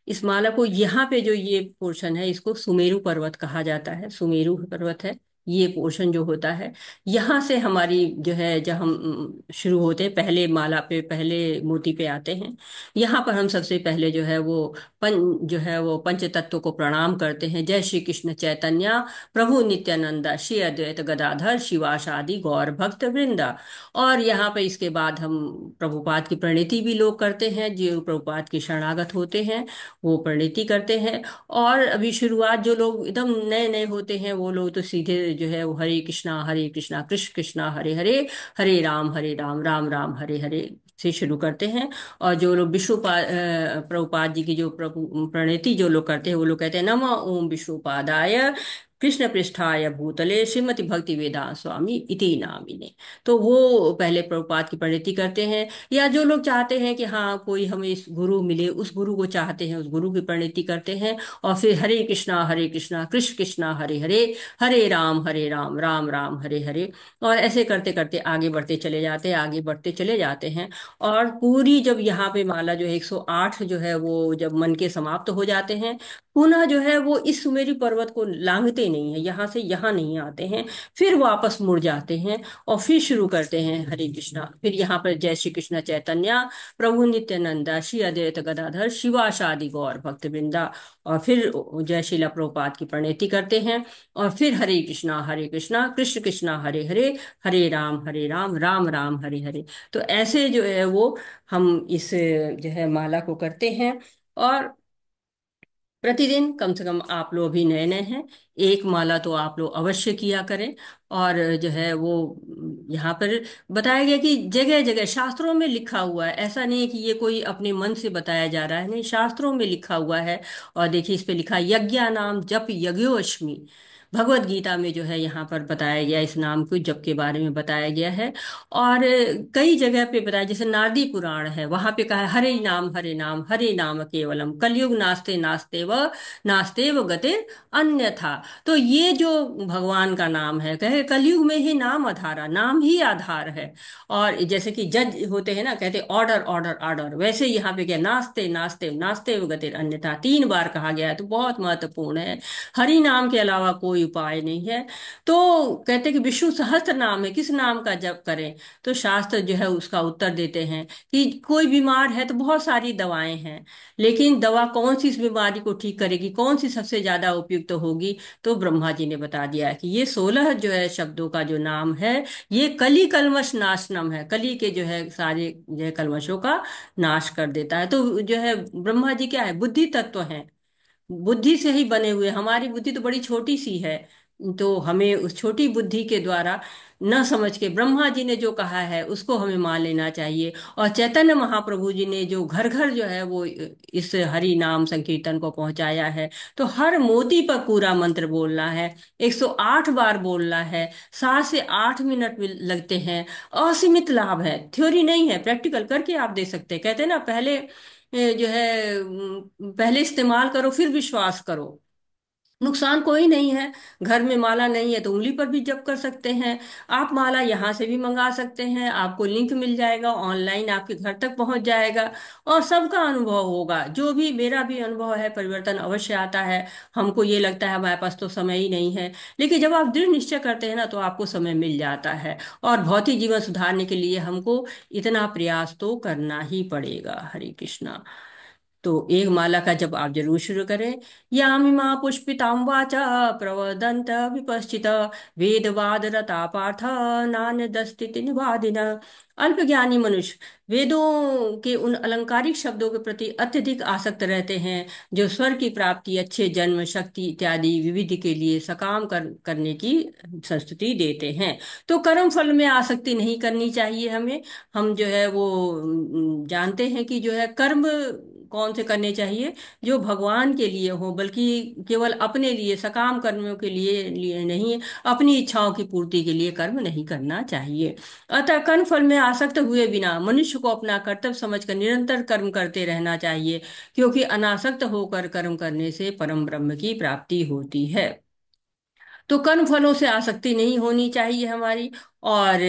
इस माला को यहाँ पे जो ये पोर्शन है, इसको सुमेरु पर्वत कहा जाता है। सुमेरु पर्वत है ये पोर्शन जो होता है। यहाँ से हमारी जो है, जब हम शुरू होते हैं, पहले माला पे, पहले मोती पे आते हैं, यहाँ पर हम सबसे पहले जो है वो जो है वो पंच तत्व को प्रणाम करते हैं। जय श्री कृष्ण चैतन्य प्रभु नित्यानंदा श्री अद्वैत गदाधर शिवासादि गौर भक्त वृंदा। और यहाँ पे इसके बाद हम प्रभुपाद की प्रणीति भी लोग करते हैं, जो प्रभुपाद के शरणागत होते हैं वो प्रणीति करते हैं। और अभी शुरुआत जो लोग एकदम नए नए होते हैं, वो लोग तो सीधे जो है वो हरे कृष्णा कृष्ण कृष्णा हरे हरे, हरे राम राम राम हरे हरे से शुरू करते हैं। और जो लोग प्रभुपाद जी की जो प्रभु प्रणीति जो लोग करते हैं, वो लोग कहते हैं नमः ओम विष्णुपादाय कृष्ण पृष्ठाय भूतले श्रीमती भक्ति वेदांत स्वामी इति नामिने। तो वो पहले प्रभुपाद की प्रणीति करते हैं। या जो लोग चाहते हैं कि हाँ कोई हमें इस गुरु मिले, उस गुरु को चाहते हैं, उस गुरु की प्रणीति करते हैं। और फिर हरे कृष्णा कृष्ण कृष्णा हरे हरे, हरे राम राम राम हरे हरे। और ऐसे करते करते आगे बढ़ते चले जाते हैं, आगे बढ़ते चले जाते हैं। और पूरी जब यहाँ पे माला जो है 108 जो है वो जब मन के समाप्त हो जाते हैं, पुनः जो है वो इस सुमेरु पर्वत को लांघते नहीं है, यहाँ से यहाँ नहीं आते हैं, फिर वापस मुड़ जाते हैं और फिर शुरू करते हैं हरे कृष्णा। फिर यहाँ पर जय श्री कृष्ण चैतन्य प्रभु नित्यानंदा श्री अद्वैत गदाधर शिवासादि गौर भक्त वृंदा, और फिर जय शिला प्रभुपाद की प्रणति करते हैं, और फिर हरे कृष्णा कृष्ण कृष्णा हरे हरे, हरे राम राम राम हरे हरे। तो ऐसे जो है वो हम इस जो है माला को करते हैं। और प्रतिदिन कम से कम, आप लोग भी नए नए हैं, एक माला तो आप लोग अवश्य किया करें। और जो है वो यहाँ पर बताया गया कि जगह जगह शास्त्रों में लिखा हुआ है, ऐसा नहीं है कि ये कोई अपने मन से बताया जा रहा है, नहीं, शास्त्रों में लिखा हुआ है। और देखिए इस पे लिखा है, यज्ञा नाम जप यज्ञोष्मी। भगवत गीता में जो है यहाँ पर बताया गया, इस नाम को जप के बारे में बताया गया है। और कई जगह पे बताया, जैसे नारदी पुराण है, वहां पे कहा है, हरे नाम केवलम कलयुग नास्ते नास्ते व नास्ते व गतिर अन्यथा। तो ये जो भगवान का नाम है, कहे कलयुग में ही नाम आधारा, नाम ही आधार है। और जैसे कि जज होते हैं ना, कहते ऑर्डर ऑर्डर ऑर्डर, वैसे यहाँ पे क्या, नास्ते नास्ते नास्ते व गतिर अन्यथा 3 बार कहा गया है, तो बहुत महत्वपूर्ण है। हरि नाम के अलावा कोई उपाय नहीं है। तो कहते कि विष्णु सहस्त्र नाम है, किस नाम का जप करें? तो शास्त्र जो है उसका उत्तर देते हैं कि कोई बीमार है तो बहुत सारी दवाएं हैं, लेकिन दवा कौन सी इस बीमारी को ठीक करेगी, कौन सी सबसे ज्यादा उपयुक्त होगी? तो ब्रह्मा जी ने बता दिया कि ये 16 जो है शब्दों का जो नाम है, ये कली कल्मश नाशनम है, कली के जो है सारे जो है कल्मशों का नाश कर देता है। तो जो है ब्रह्मा जी क्या है, बुद्धि तत्व है, बुद्धि से ही बने हुए, हमारी बुद्धि तो बड़ी छोटी सी है। तो हमें उस छोटी बुद्धि के द्वारा न समझ के ब्रह्मा जी ने जो कहा है उसको हमें मान लेना चाहिए। और चैतन्य महाप्रभु जी ने जो घर घर जो है वो इस हरि नाम संकीर्तन को पहुंचाया है, तो हर मोती पर पूरा मंत्र बोलना है, 108 बार बोलना है, 7 से 8 मिनट लगते हैं, असीमित लाभ है, थ्योरी नहीं है, प्रैक्टिकल करके आप दे सकते हैं। कहते हैं ना, पहले जो है पहले इस्तेमाल करो फिर विश्वास करो। नुकसान कोई नहीं है। घर में माला नहीं है तो उंगली पर भी जप कर सकते हैं। आप माला यहाँ से भी मंगा सकते हैं, आपको लिंक मिल जाएगा, ऑनलाइन आपके घर तक पहुंच जाएगा। और सबका अनुभव होगा, जो भी, मेरा भी अनुभव है, परिवर्तन अवश्य आता है। हमको ये लगता है हमारे पास तो समय ही नहीं है, लेकिन जब आप दृढ़ निश्चय करते हैं ना, तो आपको समय मिल जाता है। और भौतिक जीवन सुधारने के लिए हमको इतना प्रयास तो करना ही पड़ेगा। हरे कृष्णा। तो एक माला का जब आप जरूर शुरू करें। यामिमा पुष्पितां वाचा प्रवदन्त विपश्चित वेदवाद रता पार्थ नान्यदस्तिति निवादिन। अल्पज्ञानी मनुष्य वेदों के उन अलंकारिक शब्दों के प्रति अत्यधिक आसक्त रहते हैं, जो स्वर की प्राप्ति, अच्छे जन्म, शक्ति इत्यादि विविधि के लिए सकाम करने की संस्तुति देते हैं। तो कर्म फल में आसक्ति नहीं करनी चाहिए हमें। हम जो है वो जानते हैं कि जो है कर्म कौन से करने चाहिए, जो भगवान के लिए हो, बल्कि केवल अपने लिए सकाम कर्मों के लिए नहीं, अपनी इच्छाओं की पूर्ति के लिए कर्म नहीं करना चाहिए। अतः कर्म फल में आसक्त हुए बिना मनुष्य को अपना कर्तव्य समझकर निरंतर कर्म करते रहना चाहिए, क्योंकि अनासक्त होकर कर्म करने से परम ब्रह्म की प्राप्ति होती है। तो कर्म फलों से आसक्ति नहीं होनी चाहिए हमारी। और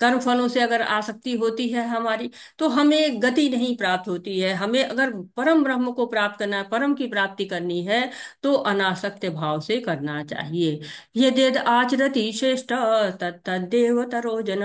कर्म फलों से अगर आसक्ति होती है हमारी, तो हमें गति नहीं प्राप्त होती है। हमें अगर परम ब्रह्म को प्राप्त करना है, परम की प्राप्ति करनी है, तो अनासक्त भाव से करना चाहिए। यद्यद आचरति श्रेष्ठ तत्तदेव तरो जन,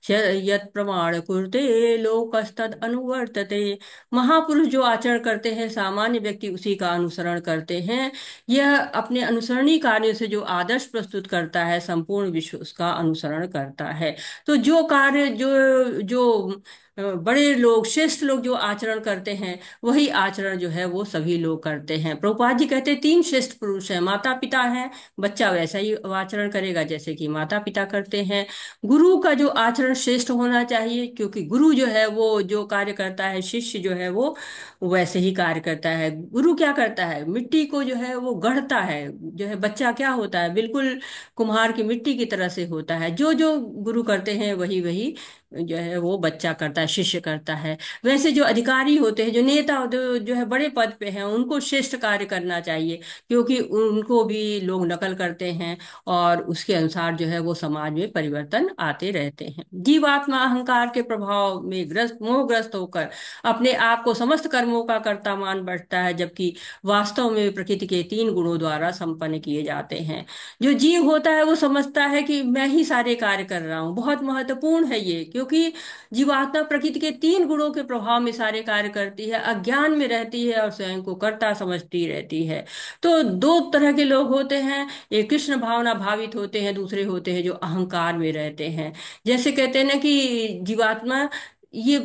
यत् प्रमाण कुरुते लोकस्तद अनुवर्तते। महापुरुष जो आचरण करते हैं, सामान्य व्यक्ति उसी का अनुसरण करते हैं। यह अपने अनुसरणीय कार्यों से जो आदर्श प्रस्तुत करता है, संपूर्ण विश्व उसका अनुसरण करता है। तो जो कार्य जो जो बड़े लोग, श्रेष्ठ लोग जो आचरण करते हैं, वही आचरण जो है वो सभी लोग करते हैं। प्रभुपाद जी कहते हैं 3 श्रेष्ठ पुरुष हैं, माता पिता हैं, बच्चा वैसा ही आचरण करेगा जैसे कि माता पिता करते हैं। गुरु का जो आचरण श्रेष्ठ होना चाहिए, क्योंकि गुरु जो है वो जो कार्य करता है, शिष्य जो है वो वैसे ही कार्य करता है। गुरु क्या करता है, मिट्टी को जो है वो गढ़ता है। जो है बच्चा क्या होता है, बिल्कुल कुम्हार की मिट्टी की तरह से होता है। जो जो गुरु करते हैं वही वही जो है वो बच्चा करता है, शिष्य करता है। वैसे जो अधिकारी होते हैं, जो नेता होते हैं, जो है बड़े पद पे हैं, उनको श्रेष्ठ कार्य करना चाहिए, क्योंकि उनको भी लोग नकल करते हैं और उसके अनुसार जो है वो समाज में परिवर्तन आते रहते हैं। जीवात्मा अहंकार के प्रभाव में ग्रस्त, मोहग्रस्त होकर अपने आप को समस्त कर्मों का कर्ता मान बैठता है, जबकि वास्तव में प्रकृति के 3 गुणों द्वारा संपन्न किए जाते हैं। जो जीव होता है वो समझता है कि मैं ही सारे कार्य कर रहा हूँ। बहुत महत्वपूर्ण है ये, क्योंकि जीवात्मा प्रकृति के 3 गुणों के प्रभाव में सारे कार्य करती है, अज्ञान में रहती है और स्वयं को कर्ता समझती रहती है। तो दो तरह के लोग होते हैं, एक कृष्ण भावना भावित होते हैं, दूसरे होते हैं जो अहंकार में रहते हैं। जैसे कहते हैं ना कि जीवात्मा ये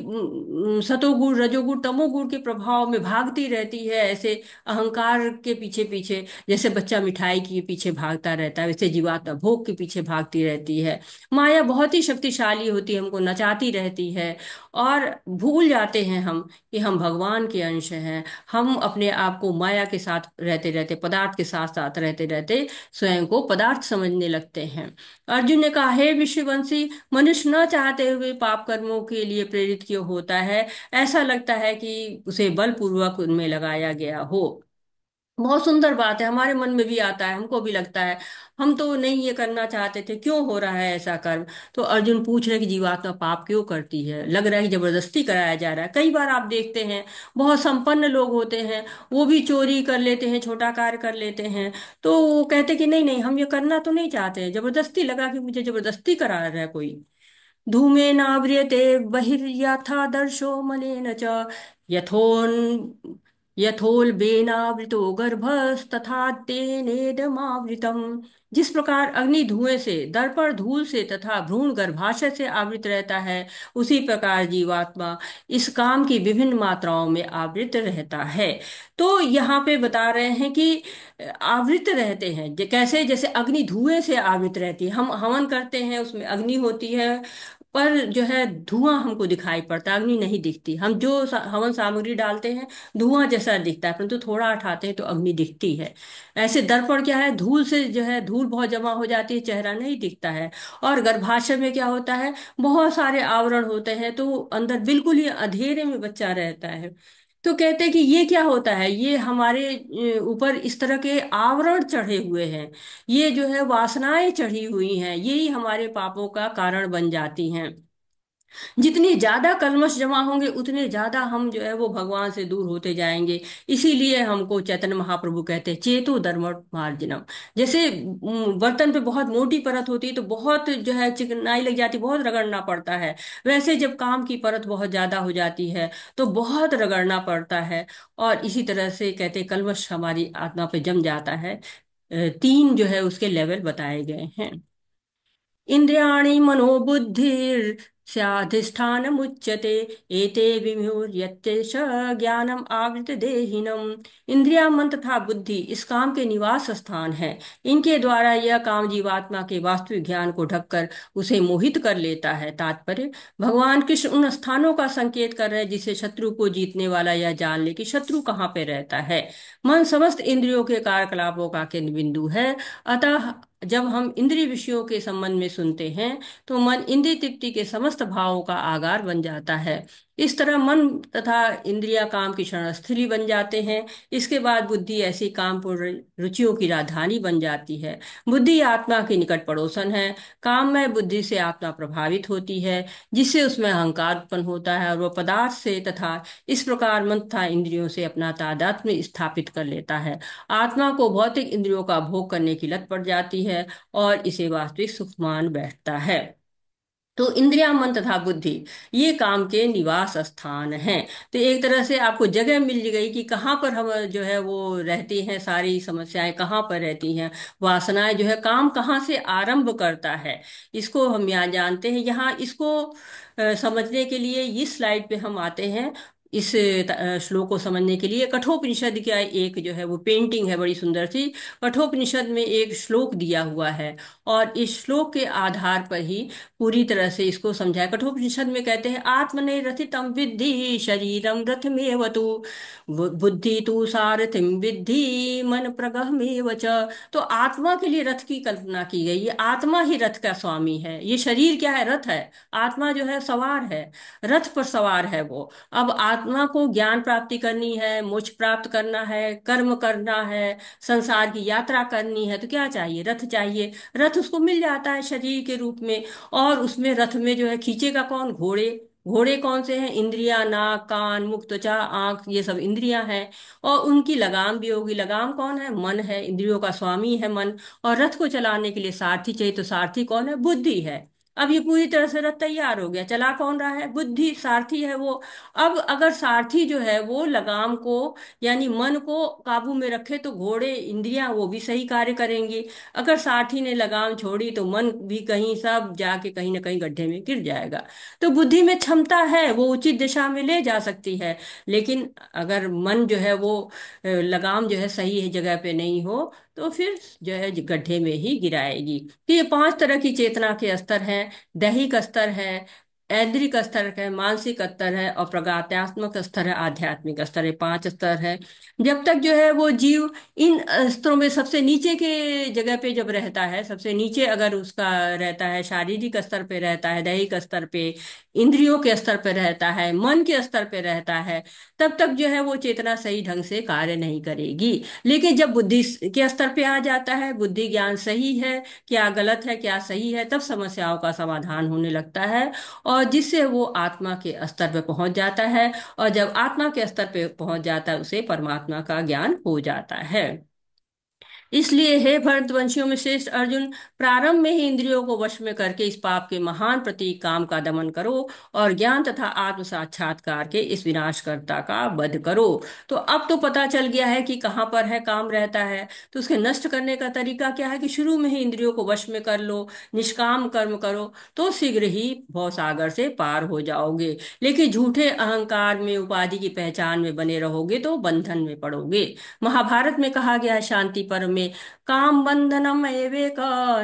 सतोगुण रजोगुण तमोगुण के प्रभाव में भागती रहती है, ऐसे अहंकार के पीछे पीछे। जैसे बच्चा मिठाई के पीछे भागता रहता है, वैसे जीवात्मा भोग के पीछे भागती रहती है। माया बहुत ही शक्तिशाली होती है, हमको नचाती रहती है और भूल जाते हैं हम कि हम भगवान के अंश हैं। हम अपने आप को माया के साथ रहते रहते, पदार्थ के साथ साथ रहते रहते स्वयं को पदार्थ समझने लगते हैं। अर्जुन ने कहा, हे विश्ववंशी, मनुष्य न चाहते हुए पाप कर्मों के लिए प्रेरित क्यों होता है? ऐसा लगता है कि उसे बलपूर्वक उनमें लगाया गया हो। बहुत सुंदर बात है, हमारे मन में भी आता है, हमको भी लगता है हम तो नहीं ये करना चाहते थे, क्यों हो रहा है ऐसा कर्म। तो अर्जुन पूछ रहे कि जीवात्मा पाप क्यों करती है? लग रहा है कि जबरदस्ती कराया जा रहा है। कई बार आप देखते हैं बहुत संपन्न लोग होते हैं, वो भी चोरी कर लेते हैं, छोटा कार्य कर लेते हैं, तो वो कहते कि नहीं नहीं, हम ये करना तो नहीं चाहते हैं, जबरदस्ती लगा कि मुझे जबरदस्ती करा रहा है कोई। धूमेनाव्रियते बहिर्यथादर्शो मलेन च यथोन् यथोल्बेनावृतो गर्भस्तथा तेनेदमावृतम्। जिस प्रकार अग्नि धुएं से, दर्पण धूल से तथा भ्रूण गर्भाशय से आवृत रहता है, उसी प्रकार जीवात्मा इस काम की विभिन्न मात्राओं में आवृत रहता है। तो यहाँ पे बता रहे हैं कि आवृत रहते हैं। कैसे? जैसे अग्नि धुएं से आवृत रहती है, हम हवन करते हैं, उसमें अग्नि होती है, पर जो है धुआं हमको दिखाई पड़ता है, अग्नि नहीं दिखती। हम जो हवन सामग्री डालते हैं, धुआं जैसा दिखता है, परंतु थोड़ा हटाते हैं तो अग्नि दिखती है। ऐसे दर्पण क्या है, धूल से जो है धूल बहुत जमा हो जाती है, चेहरा नहीं दिखता है। और गर्भाशय में क्या होता है, बहुत सारे आवरण होते हैं, तो अंदर बिल्कुल ही अंधेरे में बच्चा रहता है। तो कहते हैं कि ये क्या होता है, ये हमारे ऊपर इस तरह के आवरण चढ़े हुए हैं, ये जो है वासनाएं चढ़ी हुई हैं, यही हमारे पापों का कारण बन जाती हैं। जितनी ज्यादा कल्मश जमा होंगे उतने ज्यादा हम जो है वो भगवान से दूर होते जाएंगे। इसीलिए हमको चैतन्य महाप्रभु कहते हैं, चेतो धर्म मार्जनम। जैसे बर्तन पे बहुत मोटी परत होती है तो बहुत जो है चिकनाई लग जाती है, बहुत रगड़ना पड़ता है। वैसे जब काम की परत बहुत ज्यादा हो जाती है तो बहुत रगड़ना पड़ता है। और इसी तरह से कहते हैं, कल्मश हमारी आत्मा पे जम जाता है। 3 जो है उसके लेवल बताए गए हैं। इंद्रियाणि मनोबुद्धिर स्याधिष्ठानमुच्यते एते विमुह्यते च ज्ञानम आवृत देहिनम। इंद्रिया, मन तथा बुद्धि इस काम के निवास स्थान है। इनके द्वारा यह काम जीवात्मा के वास्तविक ज्ञान को ढककर उसे मोहित कर लेता है। तात्पर्य, भगवान कृष्ण उन स्थानों का संकेत कर रहे हैं जिसे शत्रु को जीतने वाला यह जान ले कि शत्रु कहाँ पे रहता है। मन समस्त इंद्रियों के कार्यकलापों का केंद्र बिंदु है। अतः जब हम इंद्रिय विषयों के संबंध में सुनते हैं तो मन इंद्रिय तृप्ति के समस्त भावों का आगार बन जाता है। इस तरह मन तथा इंद्रिया काम की क्षणस्थली बन जाते हैं। इसके बाद बुद्धि ऐसी कामपूर्ण रुचियों की राजधानी बन जाती है। बुद्धि आत्मा की निकट पड़ोसन है। काममय बुद्धि से आत्मा प्रभावित होती है, जिससे उसमें अहंकार उत्पन्न होता है और वह पदार्थ से तथा इस प्रकार मन तथा इंद्रियों से अपना तादात्म्य स्थापित कर लेता है। आत्मा को भौतिक इंद्रियों का भोग करने की लत पड़ जाती है और इसे वास्तविक सुख मान बैठता है। तो इंद्रिया, मन तथा बुद्धि ये काम के निवास स्थान हैं। तो एक तरह से आपको जगह मिल गई कि कहाँ पर हम जो है वो रहती हैं, सारी समस्याएं कहाँ पर रहती हैं, वासनाएं जो है काम कहाँ से आरंभ करता है, इसको हम यहाँ जानते हैं। यहाँ इसको समझने के लिए इस स्लाइड पे हम आते हैं। इस श्लोक को समझने के लिए कठोपनिषद का एक जो है वो पेंटिंग है बड़ी सुंदर सी। कठोपनिषद में एक श्लोक दिया हुआ है और इस श्लोक के आधार पर ही पूरी तरह से इसको समझाया। कठोपनिषद में कहते हैं, आत्मने रथितम विद्धि शरीरम रथमेव तु, बुद्धि तु सारथिम विद्धि मन प्रगहमेव च। तो आत्मा के लिए रथ की कल्पना की गई है। आत्मा ही रथ का स्वामी है। ये शरीर क्या है? रथ है। आत्मा जो है सवार है, रथ पर सवार है वो। अब आत्मा को ज्ञान प्राप्ति करनी है, मोक्ष प्राप्त करना है, कर्म करना है, संसार की यात्रा करनी है, तो क्या चाहिए? रथ चाहिए। रथ उसको मिल जाता है शरीर के रूप में। और उसमें रथ में जो है खींचेगा कौन? घोड़े। घोड़े कौन से हैं? इंद्रियां, नाक, कान, मुख, त्वचा, आंख, ये सब इंद्रियां हैं। और उनकी लगाम भी होगी। लगाम कौन है? मन है। इंद्रियों का स्वामी है मन। और रथ को चलाने के लिए सारथी चाहिए, तो सारथी कौन है? बुद्धि है। अब ये पूरी तरह से रथ तैयार हो गया। चला कौन रहा है? बुद्धि, सारथी है वो। अब अगर सारथी जो है वो लगाम को यानी मन को काबू में रखे तो घोड़े, इंद्रियां, वो भी सही कार्य करेंगी। अगर सारथी ने लगाम छोड़ी तो मन भी कहीं सब जाके कहीं ना कहीं गड्ढे में गिर जाएगा। तो बुद्धि में क्षमता है, वो उचित दिशा में ले जा सकती है। लेकिन अगर मन जो है वो लगाम जो है सही है जगह पे नहीं हो तो फिर जो है गड्ढे में ही गिराएगी। तो ये 5 तरह की चेतना के स्तर हैं। दैहिक स्तर है, ऐन्द्रिक स्तर है, मानसिक स्तर है और प्रगात्यात्मक स्तर है, आध्यात्मिक स्तर है। 5 स्तर है। जब तक जो है वो जीव इन स्तरों में सबसे नीचे के जगह पे जब रहता है, सबसे नीचे अगर उसका रहता है, शारीरिक स्तर पे रहता है, दैहिक स्तर पे, इंद्रियों के स्तर पे रहता है, मन के स्तर पे रहता है, तब तक जो है वो चेतना सही ढंग से कार्य नहीं करेगी। लेकिन जब बुद्धि के स्तर पे आ जाता है, बुद्धि ज्ञान सही है, क्या गलत है क्या सही है, तब समस्याओं का समाधान होने लगता है। और जिससे वो आत्मा के स्तर पे पहुंच जाता है। और जब आत्मा के स्तर पे पहुंच जाता है उसे परमात्मा का ज्ञान हो जाता है। इसलिए हे भरतवंशियों में श्रेष्ठ अर्जुन, प्रारंभ में ही इंद्रियों को वश में करके इस पाप के महान प्रतीक काम का दमन करो और ज्ञान तथा आत्म साक्षात्कार के इस विनाशकर्ता का वध करो। तो अब तो पता चल गया है कि कहाँ पर है काम रहता है। तो उसके नष्ट करने का तरीका क्या है? कि शुरू में ही इंद्रियों को वश में कर लो, निष्काम कर्म करो, तो शीघ्र ही भवसागर से पार हो जाओगे। लेकिन झूठे अहंकार में, उपाधि की पहचान में बने रहोगे तो बंधन में पड़ोगे। महाभारत में कहा गया है शांति पर्व में, काम बंधनम एवेक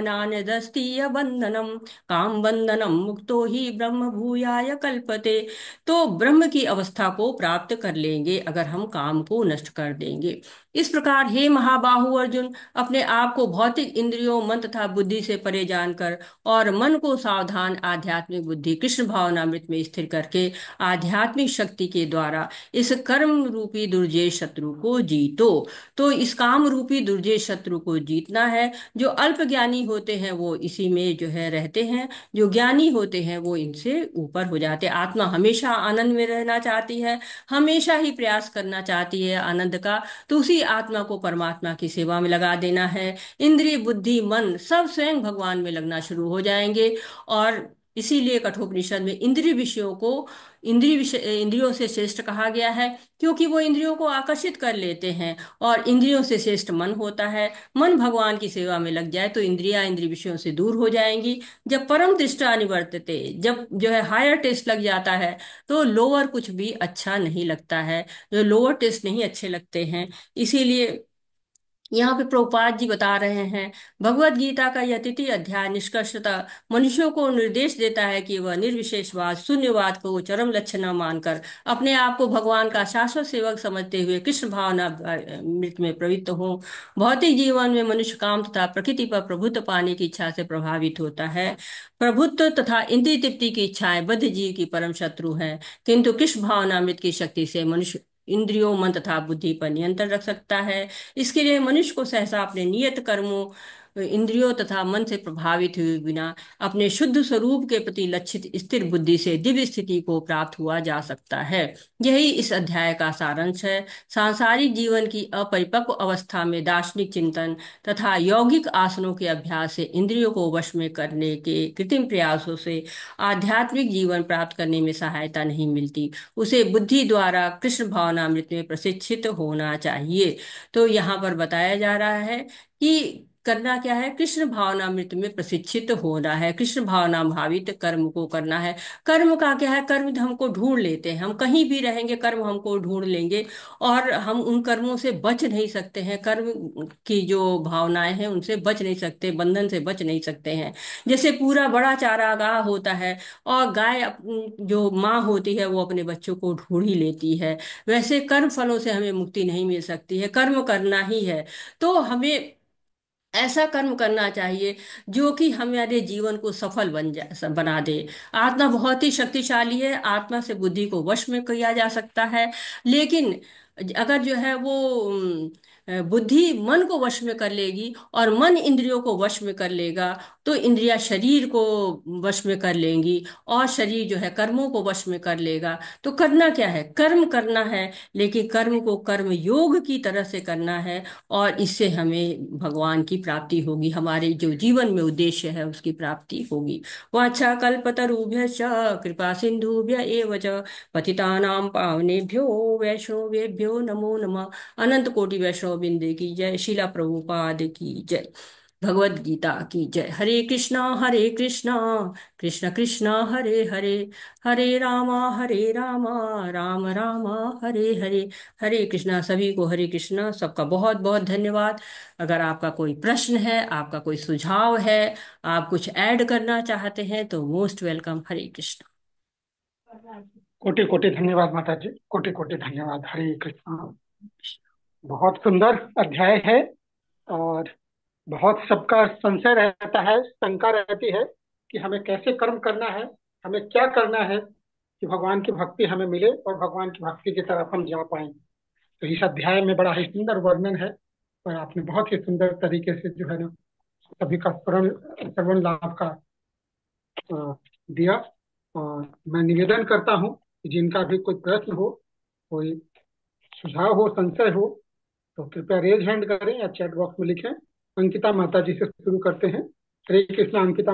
नान्यदस्तीय बंधनम, काम बंधनम मुक्तो ही ब्रह्म भूयाय कल्पते। तो ब्रह्म की अवस्था को प्राप्त कर लेंगे अगर हम काम को नष्ट कर देंगे। इस प्रकार हे महाबाहु अर्जुन, अपने आप को भौतिक इंद्रियों, मन तथा बुद्धि से परे जानकर और मन को सावधान आध्यात्मिक बुद्धि कृष्ण भावनामृत में स्थिर करके आध्यात्मिक शक्ति के द्वारा इस कर्म रूपी दुर्जय शत्रु को जीतो। तो इस काम रूपी दुर्जय शत्रु को जीतना है। जो अल्प ज्ञानी होते हैं वो इसी में जो है रहते हैं, जो ज्ञानी होते हैं वो इनसे ऊपर हो जाते हैं। आत्मा हमेशा आनंद में रहना चाहती है, हमेशा ही प्रयास करना चाहती है आनंद का। तो उसी आत्मा को परमात्मा की सेवा में लगा देना है। इंद्रिय, बुद्धि, मन सब स्वयं भगवान में लगना शुरू हो जाएंगे। और इसीलिए कठोपनिषद में इंद्रिय विषयों को इंद्रियों से श्रेष्ठ कहा गया है, क्योंकि वो इंद्रियों को आकर्षित कर लेते हैं। और इंद्रियों से श्रेष्ठ मन होता है। मन भगवान की सेवा में लग जाए तो इंद्रियां इंद्रिय विषयों से दूर हो जाएंगी। जब परम दृष्टा निवर्तते, जब जो है हायर टेस्ट लग जाता है, तो लोअर कुछ भी अच्छा नहीं लगता है। जो लोअर टेस्ट नहीं अच्छे लगते हैं। इसीलिए यहाँ पे प्रभुपाद जी बता रहे हैं, भगवत गीता का यह तृतीय अध्याय निष्कर्षतः मनुष्यों को निर्देश देता है कि वह निर्विशेषवाद, शून्यवाद को चरम लक्ष्य न मानकर अपने आप को भगवान का शाश्वत सेवक समझते हुए कृष्ण भावना मृत में प्रवृत्त हो। भौतिक जीवन में मनुष्य काम तथा प्रकृति पर प्रभुत्व पाने की इच्छा से प्रभावित होता है। प्रभुत्व तथा इंद्रिय तृप्ति की इच्छाएं बद्ध जीव की परम शत्रु हैं। किंतु कृष्ण भावनामृत की शक्ति से मनुष्य इंद्रियों, मन तथा बुद्धि पर नियंत्रण रख सकता है। इसके लिए मनुष्य को सहसा अपने नियत कर्मों, इंद्रियों तथा मन से प्रभावित हुए बिना अपने शुद्ध स्वरूप के प्रति लक्षित स्थिर बुद्धि से दिव्य स्थिति को प्राप्त हुआ जा सकता है। यही इस अध्याय का सारांश है। सांसारिक जीवन की अपरिपक्व अवस्था में दार्शनिक चिंतन तथा यौगिक आसनों के अभ्यास से इंद्रियों को वश में करने के कृत्रिम प्रयासों से आध्यात्मिक जीवन प्राप्त करने में सहायता नहीं मिलती। उसे बुद्धि द्वारा कृष्ण भावनामृत में प्रशिक्षित होना चाहिए। तो यहाँ पर बताया जा रहा है कि करना क्या है, कृष्ण भावनामृत में प्रशिक्षित होना है, कृष्ण भावना भावित कर्म को करना है। कर्म का क्या है, कर्म हमको ढूंढ लेते हैं, हम कहीं भी रहेंगे कर्म हमको ढूंढ लेंगे, और हम उन कर्मों से बच नहीं सकते हैं, कर्म की जो भावनाएं हैं उनसे बच नहीं सकते, बंधन से बच नहीं सकते हैं। जैसे पूरा बड़ा चारागाह होता है और गाय जो माँ होती है वो अपने बच्चों को ढूंढ ही लेती है, वैसे कर्म फलों से हमें मुक्ति नहीं मिल सकती है, कर्म करना ही है। तो हमें ऐसा कर्म करना चाहिए जो कि हमारे जीवन को सफल बना दे। आत्मा बहुत ही शक्तिशाली है, आत्मा से बुद्धि को वश में किया जा सकता है, लेकिन अगर जो है वो बुद्धि मन को वश में कर लेगी और मन इंद्रियों को वश में कर लेगा, तो इंद्रियां शरीर को वश में कर लेंगी और शरीर जो है कर्मों को वश में कर लेगा। तो करना क्या है, कर्म करना है, लेकिन कर्म को कर्म योग की तरह से करना है, और इससे हमें भगवान की प्राप्ति होगी, हमारे जो जीवन में उद्देश्य है उसकी प्राप्ति होगी। वाछा कल्पतरुभ्यश्च कृपा सिंधुभ्य एव च पतितानां पावनेभ्यो वैष्णवेभ्यो नमो नमः। अनंत कोटि वैष्णव बिंदु की जय, शिला प्रभुपाद की जय, भगवद गीता की जय। हरे कृष्णा कृष्ण कृष्ण हरे हरे, हरे रामा राम राम हरे हरे। हरे कृष्णा सभी को, हरे कृष्णा, सबका बहुत बहुत धन्यवाद। अगर आपका कोई प्रश्न है, आपका कोई सुझाव है, आप कुछ ऐड करना चाहते हैं तो मोस्ट वेलकम। हरे कृष्णा। कोटि कोटि धन्यवाद माता जी, कोटि कोटि धन्यवाद। हरे कृष्णा। बहुत सुंदर अध्याय है, और बहुत सबका संशय रहता है, शंका रहती है कि हमें कैसे कर्म करना है, हमें क्या करना है कि भगवान की भक्ति हमें मिले और भगवान की भक्ति की तरफ हम जा पाए। तो इस अध्याय में बड़ा ही सुंदर वर्णन है, और आपने बहुत ही सुंदर तरीके से जो है ना सभी का श्रवण श्रवण लाभ का दिया। और मैं निवेदन करता हूँ कि जिनका भी कोई प्रश्न हो, कोई सुझाव हो, संशय हो, तो कृपया रेज हैंड करें या चैट बॉक्स में लिखें। अंकिता माता जी से शुरू करते हैं। हरे कृष्णा अंकिता।